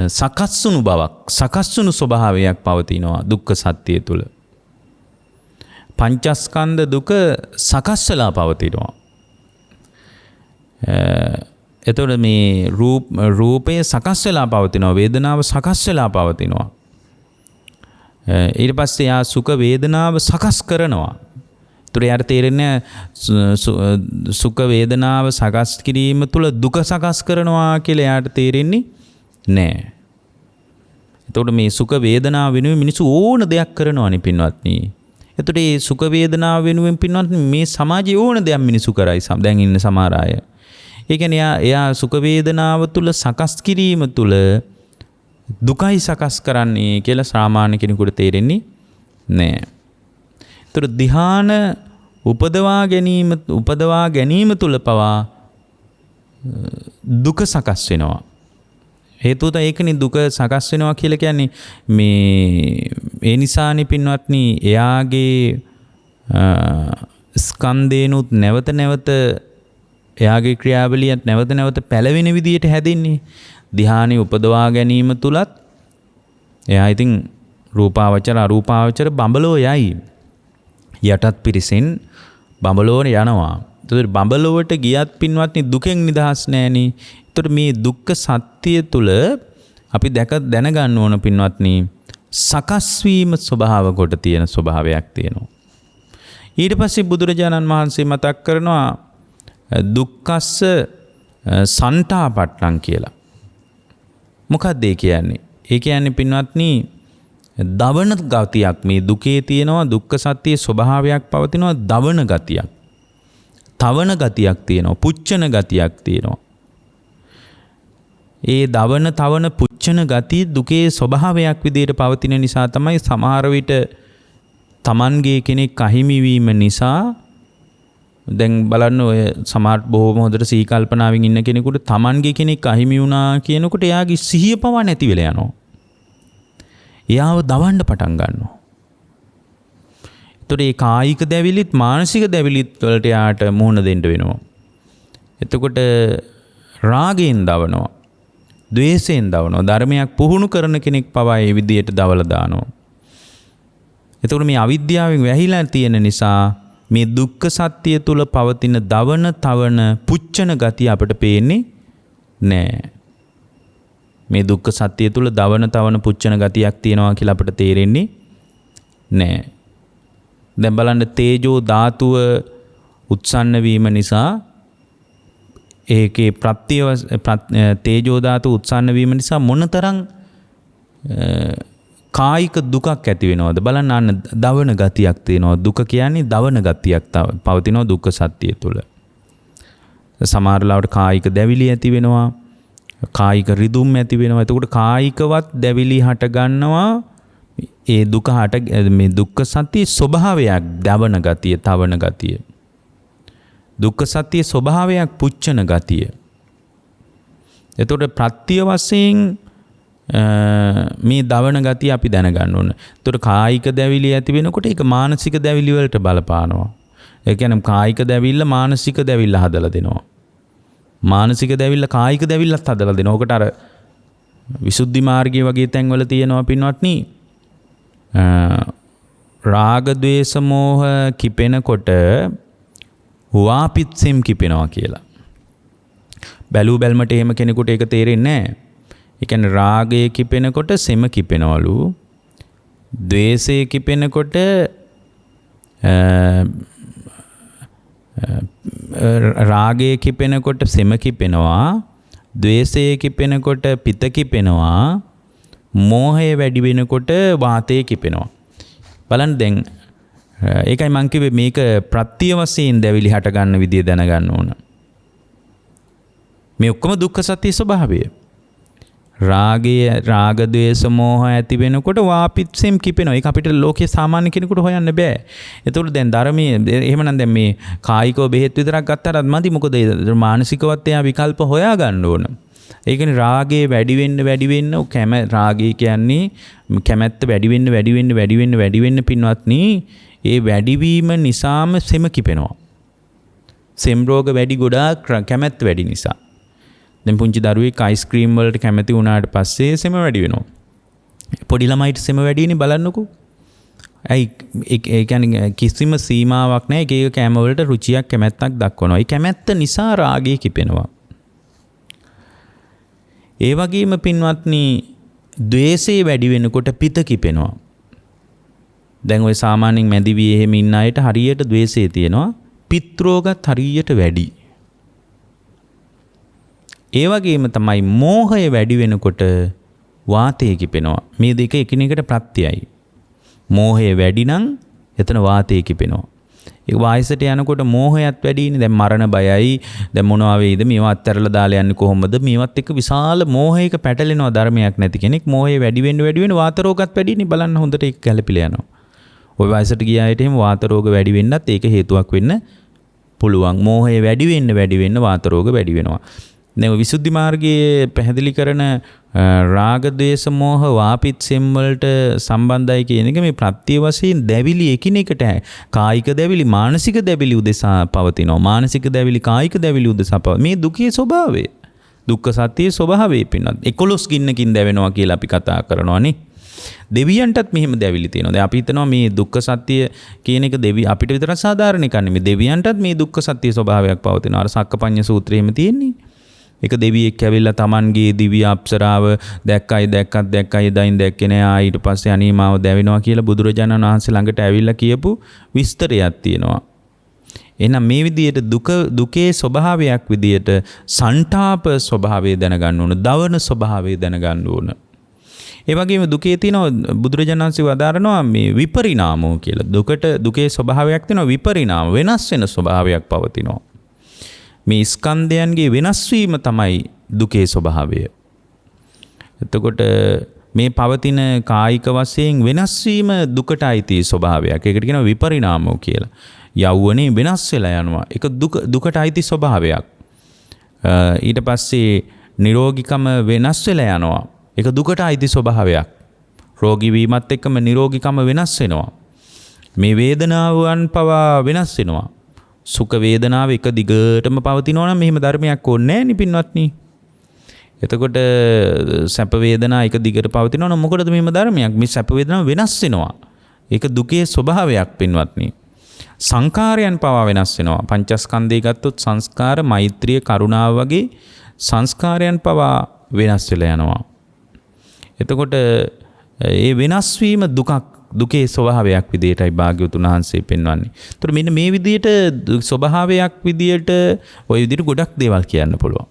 සකස්සුණු බවක්, සකස්සුණු ස්වභාවයක් පවතිනවා දුක්ඛ සත්‍යය තුළ. පංචස්කන්ධ දුක සකස්සලා පවතිනවා. එතකොට මේ රූපය සකස් වෙලා පවතිනවා, වේදනාව සකස් වෙලා පවතිනවා. ඊට පස්සේ යා සුඛ වේදනාව සකස් කරනවා. ඒතර යාට තේරෙන්නේ සුඛ වේදනාව සකස් කිරීම තුළ දුක සකස් කරනවා කියලා යාට තේරෙන්නේ නැහැ. එතකොට මේ සුඛ වේදනාව වෙනුවෙන් මිනිස්සු ඕන දෙයක් කරනවානේ පින්වත්නි. එතකොට මේ සුඛ වේදනාව වෙනුවෙන් පින්වත්නි මේ සමාජයේ ඕන දෙයක් මිනිස්සු කරයි. දැන් ඉන්න සමහර අය ඒ කියන්නේ එයා සුඛ වේදනාව තුල සකස් කිරීම තුල දුකයි සකස් කරන්නේ කියලා සාමාන්‍ය කෙනෙකුට තේරෙන්නේ නැහැ. ඒතර ධ්‍යාන උපදවා ගැනීම තුල පවා දුක සකස් වෙනවා. හේතුව ඒකනේ දුක සකස් වෙනවා කියලා කියන්නේ මේ ඒ නිසානේ පින්වත්නි එයාගේ ස්කන්ධේනුත් නැවත නැවත එයාගේ ක්‍රියාවලියත් නැවත නැවත පැලවෙන විදියට හැදෙන්නේ. ධ්‍යානෙ උපදවා ගැනීම තුලත් එයා ඉතින් රූපාවචර අරූපාවචර බඹලෝ යයි. යටත් පිරිසෙන් බඹලෝට යනවා. ඒතර බඹලෝවට ගියත් පින්වත්නි දුකෙන් නිදහස් නෑනේ. ඒතර මේ දුක්ඛ සත්‍ය තුල අපි දැනගන්න ඕන පින්වත්නි සකස් වීම ස්වභාව කොට තියෙන ස්වභාවයක් තියෙනවා. ඊට පස්සේ බුදුරජාණන් වහන්සේ මතක් කරනවා දුක්ඛස්ස සන්තාපට්ඨං කියලා. මොකක්ද ඒ කියන්නේ? ඒ කියන්නේ පින්වත්නි දවන ගතියක් මේ දුකේ තියෙනවා. දුක්ඛ සත්‍යයේ ස්වභාවයක් පවතිනවා දවන ගතියක්. තවන ගතියක් තියෙනවා. පුච්චන ගතියක් තියෙනවා. ඒ දවන තවන පුච්චන ගතිය දුකේ ස්වභාවයක් විදිහට පවතින නිසා තමයි සමහර විට තමන්ගේ කෙනෙක් අහිමි වීම නිසා දැන් බලන්න ඔය සමහර බොහොම හොඳට සී කල්පනාවෙන් ඉන්න කෙනෙකුට තමන්ගේ කෙනෙක් අහිමි වුණා කියනකොට එයාගේ සිහිය පවා නැති වෙලා යනවා. එයාව දවන්න පටන් ගන්නවා. ඒතකොට ඒ කායික දැවිලිත් මානසික දැවිලිත් වලට යාට මුහුණ දෙන්න වෙනවා. එතකොට රාගයෙන් දවනවා. ද්වේෂයෙන් දවනවා. ධර්මයක් පුහුණු කරන කෙනෙක් පවා ඒ විදියට දවලා දානවා. එතකොට මේ අවිද්‍යාවෙන් වැහිලා තියෙන නිසා මේ දුක්ඛ සත්‍ය තුල පවතින දවන තවන පුච්චන ගතිය අපිට පේන්නේ නැහැ. මේ දුක්ඛ සත්‍ය තුල දවන තවන පුච්චන ගතියක් තියෙනවා කියලා අපිට තේරෙන්නේ නැහැ. දැන් බලන්න තේජෝ ධාතුව උත්සන්න වීම නිසා ඒකේ තේජෝ ධාතුව උත්සන්න වීම නිසා මොනතරම් කායික දුකක් ඇති වෙනවද බලන්න. අන්න දවන ගතියක් තියෙනවා. දුක කියන්නේ දවන ගතියක් පවතිනවා දුක්ඛ සත්‍ය තුල. සමහර ලාවට කායික දැවිලි ඇති වෙනවා. කායික රිදුම් ඇති වෙනවා. එතකොට කායිකවත් දැවිලි හට ගන්නවා. ඒ දුක හට මේ දුක්ඛ සත්‍ය ස්වභාවයක් දවන ගතිය, තවන ගතිය. දුක්ඛ සත්‍ය ස්වභාවයක් පුච්චන ගතිය. එතකොට ප්‍රත්‍ය වශයෙන් මේ දවන ගතිය අපි දැනගන්න ඕන. එතකොට කායික දැවිලි ඇති වෙනකොට ඒක මානසික දැවිලි වලට බලපානවා. ඒ කියන්නේ කායික දැවිල්ල මානසික දැවිල්ල හදලා දෙනවා. මානසික දැවිල්ල කායික දැවිල්ලත් හදලා දෙනවා. ඔකට අර විසුද්ධි මාර්ගයේ වගේ තැන්වල තියෙනවා පින්වත්නි. රාග ද්වේෂ මෝහ කිපෙනකොට වාපිත්සෙම් කිපෙනවා කියලා. බැලූ බැල්මට එහෙම කෙනෙකුට ඒක තේරෙන්නේ නැහැ. ඒ කියන්නේ රාගය කිපෙනකොට සෙම කිපෙනවලු. ද්වේෂය කිපෙනකොට රාගය කිපෙනකොට සෙම කිපෙනවා. ද්වේෂය කිපෙනකොට පිත කිපෙනවා. මෝහය වැඩි වෙනකොට වාතය කිපෙනවා. බලන්න දැන් ඒකයි මං කිව්වේ මේක ප්‍රත්‍ය වශයෙන් දැවිලි හට ගන්න විදිය දැනගන්න ඕන. මේ ඔක්කොම දුක්ඛ සත්‍ය ස්වභාවය. රාගය රාග ද්වේෂ මෝහ ඇති වෙනකොට වාපිත්සෙම් කිපෙනවා. ඒක අපිට ලෝකයේ සාමාන්‍ය කෙනෙකුට හොයන්න බෑ. ඒතකොට දැන් ධර්මයේ එහෙමනම් දැන් මේ කායිකව බෙහෙත් විතරක් ගත්තාට මදි. මොකද මානසිකවත් එයා විකල්ප හොයා ගන්න ඕන. ඒ කියන්නේ රාගයේ වැඩි වෙන්න රාගය කියන්නේ කැමැත්ත වැඩි වෙන්න පින්වත්නි ඒ වැඩිවීම නිසාම සෙම කිපෙනවා. සෙම් රෝග වැඩි ගොඩාක් කැමැත්ත වැඩි නිසා. දැන් පුංචි දරුවෙක් අයිස්ක්‍රීම් වලට කැමති වුණාට පස්සේ සෙම වැඩි වෙනවා. පොඩි ළමයිට සෙම වැඩිනේ බලන්නකෝ. ඒ කියන්නේ කිසිම සීමාවක් නැහැ. එක එක කැම වලට රුචියක් කැමැත්තක් දක්වනවා. ඒ කැමැත්ත නිසා රාගය කිපෙනවා. ඒ වගේම පින්වත්නි ද්වේෂය වැඩි වෙනකොට පිත කිපෙනවා. දැන් ওই සාමාන්‍යයෙන් මැදිවි එහෙම ඉන්න අයට හරියට ද්වේෂය තියෙනවා. පිත් රෝගත් හරියට වැඩි. ඒ වගේම තමයි මෝහය වැඩි වෙනකොට වාතය කිපෙනවා. මේ දෙක එකිනෙකට ප්‍රත්‍යයයි. මෝහය වැඩි නම් එතන වාතය කිපෙනවා. ඒ වයසට යනකොට මෝහයත් වැඩිනේ. දැන් මරණ බයයි. දැන් මොනවා වෙයිද මේවා අත්හැරලා දාලා යන්නේ කොහොමද? මේවත් එක්ක විශාල මෝහයක පැටලෙනවා ධර්මයක් නැති කෙනෙක්. මෝහය වැඩි වෙන්න වාත රෝගත් වැඩිනේ. බලන්න හොඳට ඒක ගැලපිලා යනවා. ওই වයසට ගිය අයට එහෙම වාත රෝග වැඩි වෙන්නත් ඒක හේතුවක් වෙන්න පුළුවන්. මෝහය වැඩි වෙන්න වාත රෝග වැඩි වෙනවා. දැන් විසුද්ධි මාර්ගයේ පැහැදිලි කරන රාග ද්වේෂ මෝහ වාපිත්සෙම් වලට සම්බන්ධයි කියන එක මේ ප්‍රත්‍ය වශයෙන් දැවිලි එකිනෙකට කායික දැවිලි මානසික දැවිලි උදෙසා පවතිනවා. මානසික දැවිලි කායික දැවිලි උදෙසා මේ දුකේ ස්වභාවය. දුක්ඛ සත්‍යයේ ස්වභාවය පින්නත් 11 ගින්නකින් දැවෙනවා කියලා අපි කතා කරනවානේ. දෙවියන්ටත් මෙහෙම දැවිලි තියෙනවා. දැන් අපි හිතනවා මේ දුක්ඛ සත්‍ය කියන එක අපිට විතරක් සාධාරණ එකක් නෙමෙයි. දෙවියන්ටත් මේ දුක්ඛ සත්‍ය ස්වභාවයක් පවතිනවා. අර සක්කපඤ්ඤ සූත්‍රයේම තියෙන්නේ. එක දෙවියෙක් ඇවිල්ලා Tamanගේ දිව්‍ය අප්සරාව දැක්කයි දයින් දැක්කේ නෑ. ඊට පස්සේ අනීමාව දැවෙනවා කියලා බුදුරජාණන් වහන්සේ ළඟට ඇවිල්ලා කියපු විස්තරයක් තියෙනවා. එහෙනම් මේ විදිහට දුකේ ස්වභාවයක් විදිහට සංතාප ස්වභාවය දැනගන්න ඕන. දවන ස්වභාවය දැනගන්න ඕන. ඒ වගේම දුකේ තියෙන බුදුරජාණන් වහන්සේ වදාරනවා මේ විපරිණාමෝ කියලා. දුකේ ස්වභාවයක් තියෙනවා විපරිණාම වෙනස් වෙන ස්වභාවයක් පවතිනවා. මේ ස්කන්ධයන්ගේ වෙනස් වීම තමයි දුකේ ස්වභාවය. එතකොට මේ පවතින කායික වශයෙන් වෙනස් වීම දුකට අයිති ස්වභාවයක්. ඒකට කියනවා විපරිණාමෝ කියලා. යෞවනේ වෙනස් වෙලා යනවා. ඒක දුකට අයිති ස්වභාවයක්. ඊට පස්සේ නිරෝගීකම වෙනස් වෙලා යනවා. ඒක දුකට අයිති ස්වභාවයක්. රෝගී වීමත් එක්කම නිරෝගීකම වෙනස් වෙනවා. මේ වේදනාවන් පවා වෙනස් වෙනවා. සුඛ වේදනාව එක දිගටම පවතිනවා නම් මෙහෙම ධර්මයක් ඕනේ නැහැ නේ පින්වත්නි. එතකොට සැප වේදනා එක දිගට පවතිනවා නම් මොකටද මෙහෙම ධර්මයක්? මේ සැප වේදනාව වෙනස් වෙනවා. ඒක දුකේ ස්වභාවයක් පින්වත්නි. සංකාරයන් පවා වෙනස් වෙනවා. පංචස්කන්ධය ගත්තොත් සංස්කාර, මෛත්‍රිය, කරුණාව වගේ සංස්කාරයන් පවා වෙනස් වෙලා යනවා. එතකොට ඒ වෙනස් වීම දුකේ ස්වභාවයක් විදියටයි භාග්‍යවතුන් වහන්සේ පෙන්වන්නේ. ඒතර මෙන්න මේ විදියට ස්වභාවයක් විදියට ওই විදියට ගොඩක් දේවල් කියන්න පුළුවන්.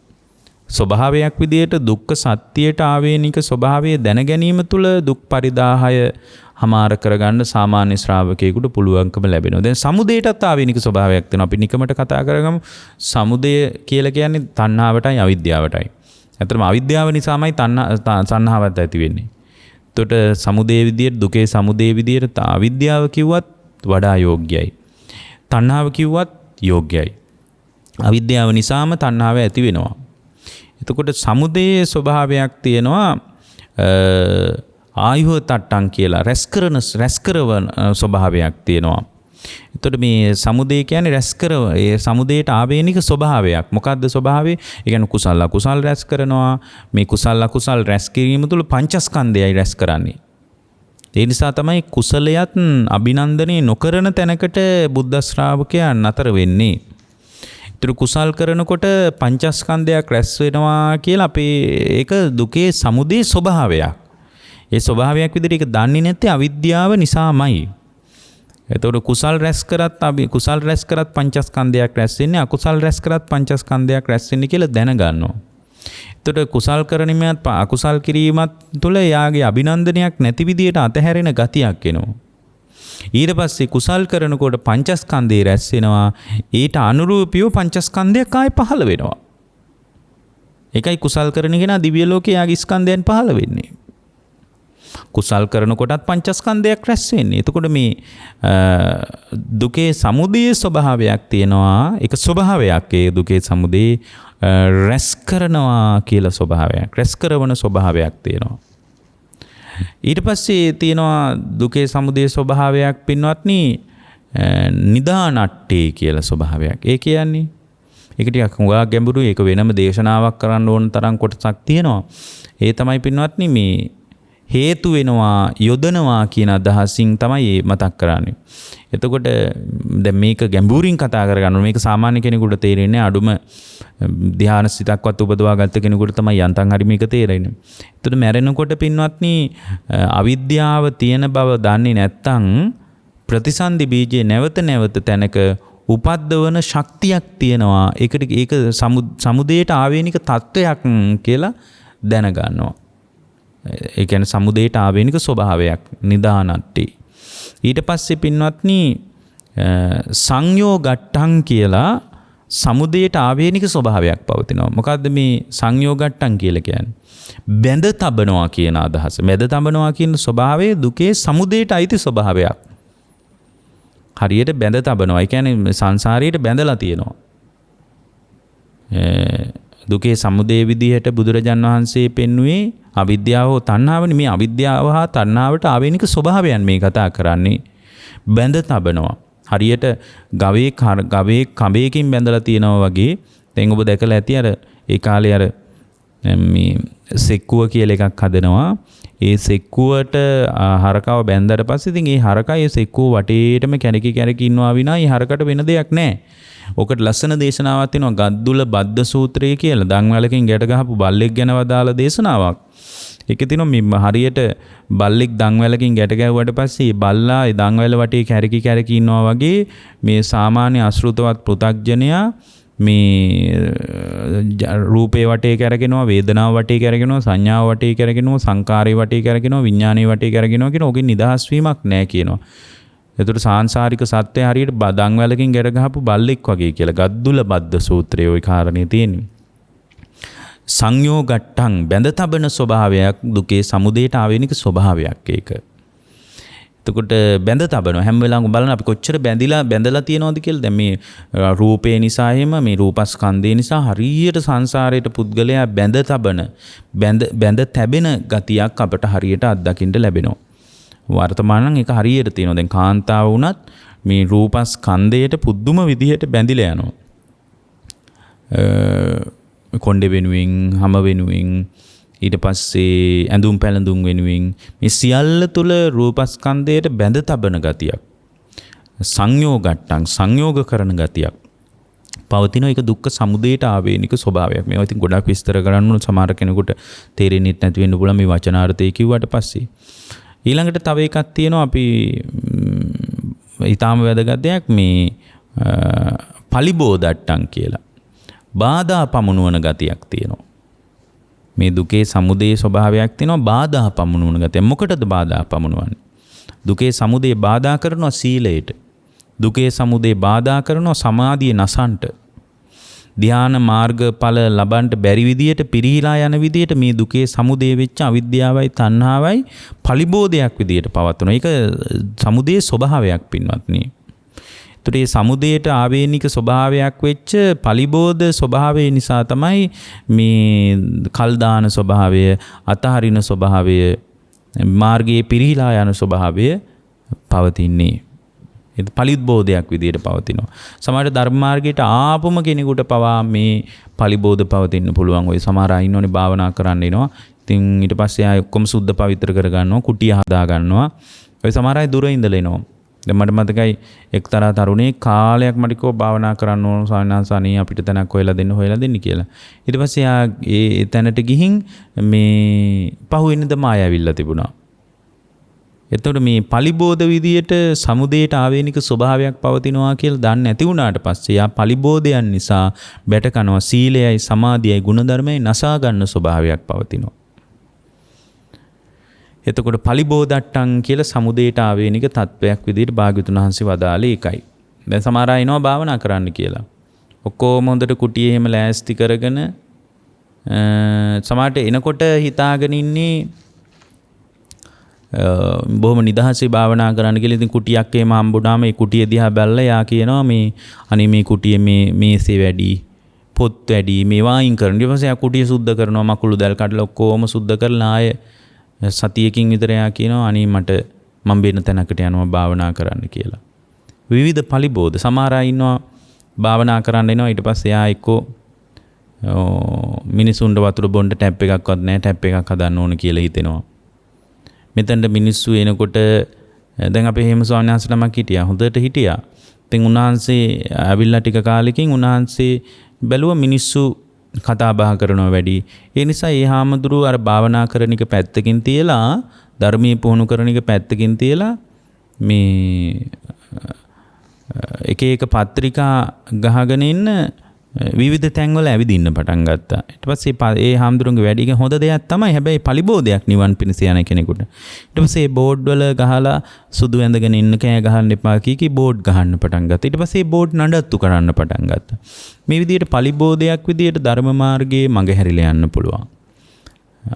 ස්වභාවයක් විදියට දුක්ඛ සත්‍යයට ආවේනික ස්වභාවය දැන ගැනීම තුළ දුක් පරිදාහය හමාර කරගන්න සාමාන්‍ය ශ්‍රාවකයෙකුට පුළුවන්කම ලැබෙනවා. දැන් සමුදයටත් ආවේනික ස්වභාවයක් තියෙනවා. අපි නිකමට කතා කරගමු. සමුදය කියලා කියන්නේ තණ්හාවටයි අවිද්‍යාවටයි. ඇත්තටම අවිද්‍යාව නිසාමයි තණ්හාවත් ඇති වෙන්නේ. එතකොට සමුදේ විදියට දුකේ සමුදේ විදියට අවිද්‍යාව කිව්වත් වඩා යෝග්‍යයි. තණ්හාව කිව්වත් යෝග්‍යයි. අවිද්‍යාව නිසාම තණ්හාව ඇති වෙනවා. එතකොට සමුදේ ස්වභාවයක් තියෙනවා ආයුහ තට්ටං කියලා රැස්කරවන ස්වභාවයක් තියෙනවා. එතකොට මේ සමුදේ කියන්නේ ඒ සමුදේට ආවේනික ස්වභාවයක්. මොකද්ද ස්වභාවය? ඒ කියන්නේ කුසල අකුසල් රැස් කරනවා. මේ කුසල අකුසල් රැස් කිරීම තුළ පංචස්කන්ධයයි රැස් කරන්නේ. ඒ නිසා තමයි කුසලයත් අභිනන්දනය නොකරන තැනකට බුද්ධ ශ්‍රාවකයන් අතර වෙන්නේ. ඒතර කුසල් කරනකොට පංචස්කන්ධයක් රැස් වෙනවා කියලා අපේ ඒක දුකේ සමුදේ ස්වභාවයක්. ඒ ස්වභාවයක් විදිහට ඒක දන්නේ නැත්තේ අවිද්‍යාව නිසාමයි. එතකොට කුසල් රැස් කරත් පංචස්කන්ධයක් රැස් වෙන්නේ, අකුසල් රැස් කරත් පංචස්කන්ධයක් රැස් වෙන්නේ කියලා දැනගන්නවා. එතකොට කුසල් කරණීමත් අකුසල් කිරීමත් තුළ යාගේ අභිනන්දනයක් නැති විදියට අතහැරෙන ගතියක් එනවා. ඊට පස්සේ කුසල් කරනකොට පංචස්කන්ධය රැස් වෙනවා. ඊට අනුරූපීව පංචස්කන්ධයක් ආයි පහළ වෙනවා. ඒකයි කුසල් කරන කෙනා දිව්‍ය ලෝකයේ යාගේ ස්කන්ධයන් පහළ වෙන්නේ. කුසල් කරනකොටත් පංචස්කන්ධයක් රැස් වෙන්නේ. එතකොට මේ දුකේ සමුදය ස්වභාවයක් තියෙනවා. ඒක ස්වභාවයක්. ඒ දුකේ සමුදය රැස් කරනවා කියලා ස්වභාවයක්. රැස් කරන ස්වභාවයක් තියෙනවා. ඊට පස්සේ තියෙනවා දුකේ සමුදය ස්වභාවයක් පින්වත්නි නිදානට්ටේ කියලා ස්වභාවයක්. ඒ කියන්නේ ඒක ටිකක් හුඟා ගැඹුරුයි. ඒක වෙනම දේශනාවක් කරන්න ඕන තරම් කොටසක් තියෙනවා. ඒ තමයි පින්වත්නි මේ හේතු වෙනවා යොදනවා කියන අදහසින් තමයි මතක් කරන්නේ. එතකොට දැන් මේක ගැඹුරින් කතා කරගන්න මේක සාමාන්‍ය කෙනෙකුට තේරෙන්නේ අඩුම ධ්‍යාන සිතක්වත් උපදවා ගත්ත කෙනෙකුට තමයි යන්තම් හරි මේක තේරෙන්නේ. එතකොට මැරෙනකොට පින්වත්නි අවිද්‍යාව තියෙන බව දන්නේ නැත්නම් ප්‍රතිසන්දි බීජේ නැවත තැනක උපද්දවන ශක්තියක් තියෙනවා. ඒක සමුදේට ආවේනික තත්වයක් කියලා දැනගන්නවා. ඒ කියන්නේ සමුදේට ආවේනික ස්වභාවයක් නිදානට්ටි. ඊට පස්සේ පින්වත්නි සංයෝගට්ටං කියලා සමුදේට ආවේනික ස්වභාවයක් පවතිනවා. මොකද්ද මේ සංයෝගට්ටං කියලා කියන්නේ? බැඳ තබනවා කියන අදහස. බැඳ තබනවා කියන ස්වභාවය දුකේ සමුදේට අයිති ස්වභාවයක්. හරියට බැඳ තබනවා. ඒ කියන්නේ සංසාරයට බැඳලා තියෙනවා. දුකේ සමුදය විදිහට බුදුරජාන් වහන්සේ පෙන්වුවේ අවිද්‍යාව හෝ තණ්හාවනේ. මේ අවිද්‍යාව හා තණ්හාවට ආවේනික ස්වභාවයන් මේ කතා කරන්නේ. බැඳ තබනවා. හරියට ගවේ කඹයකින් බැඳලා තියෙනවා වගේ. දැන් ඔබ දැකලා ඇති අර ඒ කාලේ අර මේ සෙක්කුව කියලා එකක් හදනවා. ඒ සෙක්කුවට හරකව බැඳලා පස්සේ ඉතින් ඒ හරකා ඒ සෙක්කුව වටේටම කැරකි ඉන්නවා විනා ඒ හරකට වෙන දෙයක් නැහැ. ඔකට ලස්සන දේශනාවක් තියෙනවා ගද්දුල බද්ද සූත්‍රය කියලා. දන්වැලකින් ගැට ගහපු බල්ලෙක් ගැන වදාළ දේශනාවක්. ඒක තියෙනවා මේ හරියට බල්ලෙක් දන්වැලකින් ගැට ගැහුවට පස්සේ ඒ බල්ලා ඒ දන්වැල වටේ කැරකි ඉන්නවා වගේ මේ සාමාන්‍ය අශෘතවත් පෘථග්ජනයා මේ රූපේ වටේ කරගෙනවා, වේදනාව වටේ කරගෙනවා, සංඥාව වටේ කරගෙනවා, සංකාරය වටේ කරගෙනවා, විඥානය වටේ කරගෙනවා කියන ඕකෙන් නිදහස් වීමක් නැහැ කියනවා. ඒතර සාංශාරික සත්‍ය හරියට දන්වැලකින් ගැට ගහපු බල්ලෙක් වගේ කියලා ගද්දුල බද්ද සූත්‍රයේ ওই කාරණේ තියෙන්නේ. සංයෝගට්ටං බැඳ තබන ස්වභාවයක් දුකේ සමුදයට ආවේනික ස්වභාවයක් ඒක. එතකොට බැඳ තබනවා හැම වෙලාවම බලන්න අපි කොච්චර බැඳලා තියෙනවද කියලා. දැන් මේ රූපේ නිසා එහෙම මේ රූපස්කන්ධය නිසා හරියට සංසාරයට පුද්ගලයා බැඳ තැබෙන ගතියක් අපට හරියට අත්දකින්න ලැබෙනවා. වර්තමානනම් ඒක හරියට තියෙනවා. දැන් කාන්තාව වුණත් මේ රූපස්කන්ධයට පුදුම විදිහට බැඳිලා යනවා. කොණ්ඩේ වෙනුවෙන්, හම වෙනුවෙන්, ඊට පස්සේ ඇඳුම් පැළඳුම් වෙනුවෙන් මේ සියල්ල තුළ රූපස්කන්ධයට බැඳ තබන ගතියක්. සංයෝගට්ටං සංයෝග කරන ගතියක් පවතින එක දුක්ඛ සමුදයට ආවේනික ස්වභාවයක්. මේවා ඉතින් ගොඩක් විස්තර කරන්න ඕන සමහර කෙනෙකුට තේරෙන්නේ නැති වෙන්න පුළුවන් මේ වචනාර්ථය කිව්වට පස්සේ. ඊළඟට තව එකක් තියෙනවා අපි ඊටාම වැදගත් දෙයක් මේ පලිබෝධට්ටං කියලා. බාධා පමුණුවන ගතියක් තියෙනවා. මේ දුකේ සමුදේ ස්වභාවයක් තියෙනවා බාධා පමුණුවන ගතිය. මොකටද බාධා පමුණුවන්නේ? දුකේ සමුදේ බාධා කරනවා සීලයට. දුකේ සමුදේ බාධා කරනවා සමාධිය නසන්ට. ධ්‍යාන මාර්ගඵල ලබන්ට බැරි විදියට පිරිහිලා යන විදියට මේ දුකේ සමුදේ වෙච්ච අවිද්‍යාවයි තණ්හාවයි පලිබෝධයක් විදියට පවත්වනවා. ඒක සමුදේ ස්වභාවයක් පින්වත්නි. ඒතර මේ සමුදයට ආවේනික ස්වභාවයක් වෙච්ච පලිබෝධ ස්වභාවය නිසා තමයි මේ කල් දාන ස්වභාවය, අතහරින ස්වභාවය, මාර්ගයේ පිරිහිලා යන ස්වභාවය පවතින්නේ. ඒක පලිබෝධයක් විදියට පවතිනවා. සමහර ධර්ම මාර්ගයට ආපුම කෙනෙකුට පවා මේ පලිබෝධ පවතින්න පුළුවන්. ඔය සමහර අය ඉන්නෝනේ භාවනා කරන්න එනවා. ඉතින් ඊට පස්සේ ආයෙ ඔක්කොම සුද්ධ පවිත්‍ර කර ගන්නවා, කුටිය හදා ගන්නවා. ඔය සමහර අය දුර ඉඳලා එනවා. දැන් මට මතකයි එක්තරා තරුණයෙක් කාලයක් මට කිව්වා භාවනා කරන්න ඕන සානාසානී අපිට තැනක් හොයලා දෙන්න කියලා. ඊට පස්සේ ඒ තැනට ගිහින් මේ පහුවෙනිදම ආය ඇවිල්ලා තිබුණා. එතකොට මේ පලිබෝධ විදියට සමුදේට ආවේනික ස්වභාවයක් පවතිනවා කියලා දන්නේ නැති වුණාට පස්සේ යා පලිබෝධයන් නිසා බැට කනවා සීලයයි සමාධියයි ගුණධර්මයයි නසා ගන්න ස්වභාවයක් පවතිනවා. එතකොට පලිබෝධට්ටං කියලා සමුදේට ආවේනික තත්වයක් විදිහට භාග්‍යවතුන් වහන්සේ වදාළේ ඒකයි. දැන් සමහර අය එනවා භාවනා කරන්න කියලා. ඔක්කොම හොඳට කුටියේ එහෙම ලෑස්ති කරගෙන සමහරට එනකොට හිතාගෙන ඉන්නේ බොහොම නිදහසේ භාවනා කරන්න කියලා. ඉතින් කුටියක් එහෙම හම්බුනාම ඒ කුටිය දිහා බැලලා යා කියනවා මේ අනේ මේ කුටියේ මේ මේසේ වැඩි, පොත් වැඩි, මේ වයින් කරන. ඊට පස්සේ යා කුටිය සුද්ධ කරනවා, මකුළු දැල් කඩලා ඔක්කොම සුද්ධ කරලා ආයේ සතියකින් විතර යා කියනවා අනේ මම වෙන තැනකට යනවා භාවනා කරන්න කියලා. විවිධ පලිබෝධ සමහර අය ඉන්නවා භාවනා කරන්න එනවා ඊට පස්සේ යා එක්කෝ මිනිසුන්ට වතුර බොන්න ටැප් එකක්වත් නැහැ, ටැප් එකක් හදන්න ඕන කියලා හිතෙනවා. මෙතනට මිනිස්සු එනකොට දැන් අපේ හේම ස්වාමීන් වහන්සේ නමක් හිටියා, හොඳට හිටියා. ඉතින් උන්වහන්සේ ඇවිල්ලා ටික කාලෙකින් උන්වහන්සේ බැලුවා මිනිස්සු කතා බහ කරනවා වැඩි. ඒ නිසා ඒ හාමුදුරුවෝ අර භාවනා කරන එක පැත්තකින් තියලා ධර්මයේ පුහුණු කරන එක පැත්තකින් තියලා මේ එක එක පත්‍රිකා ගහගෙන ඉන්න විවිධ තැන්වල ඇවිදින්න පටන් ගත්තා. ඊට පස්සේ ඒ හාමුදුරුවන්ගේ වැඩි එක හොඳ දෙයක් තමයි. හැබැයි පලිබෝධයක් නිවන් පිණිස යන කෙනෙකුට. ඊට පස්සේ බෝඩ් වල ගහලා සුදු ඇඳගෙන ඉන්න කෑ ගහන්න එපා කී බෝඩ් ගහන්න පටන් ගත්තා. ඊට පස්සේ බෝඩ් නඩත්තු කරන්න පටන් ගත්තා. මේ විදිහට පලිබෝධයක් විදිහට ධර්ම මාර්ගයේ මඟ හැරිලා යන්න පුළුවන්.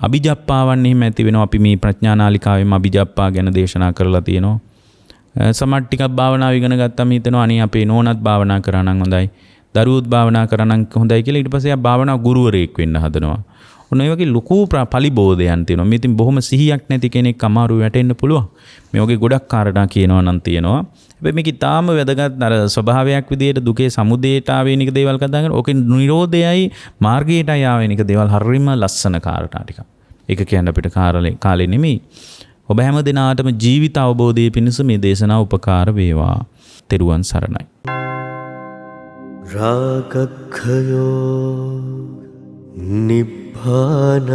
අභිජප්පාවන් එහෙම ඇති වෙනවා. අපි මේ ප්‍රඥා නාලිකාවෙම අභිජප්පා ගැන දේශනා කරලා තියෙනවා. සමහර ටිකක් භාවනාව ඉගෙන ගත්තම හිතෙනවා අනේ අපේ නෝනත් භාවනා කරා නම් හොඳයි. දරුවොත් භාවනා කරනනම් හොඳයි කියලා ඊට පස්සේ ආ භාවනා ගුරුවරයෙක් වෙන්න හදනවා. ඔන්න ඒ වගේ ලොකු පලිබෝධයන් තියෙනවා. මේ ඉතින් බොහොම සිහියක් නැති කෙනෙක් අමාරු වැටෙන්න පුළුවන්. මේ වගේ ගොඩක් කාරණා කියනවා නම් තියෙනවා. හැබැයි මේක ඊටාම වැදගත් අර ස්වභාවයක් විදිහට දුකේ සමුදේට ආවේනික දේවල් කතා කරනවා. ඕකේ නිරෝධයයි මාර්ගයටයි ආවේනික දේවල් හරිම ලස්සන කාරණා ටිකක්. ඒක කියන්න අපිට කාලේ නෙමෙයි. ඔබ හැම දිනාටම ජීවිත අවබෝධයේ පිණිස මේ දේශනාව උපකාර වේවා. තෙරුවන් සරණයි. රාගක්ඛයෝ නිබ්බානං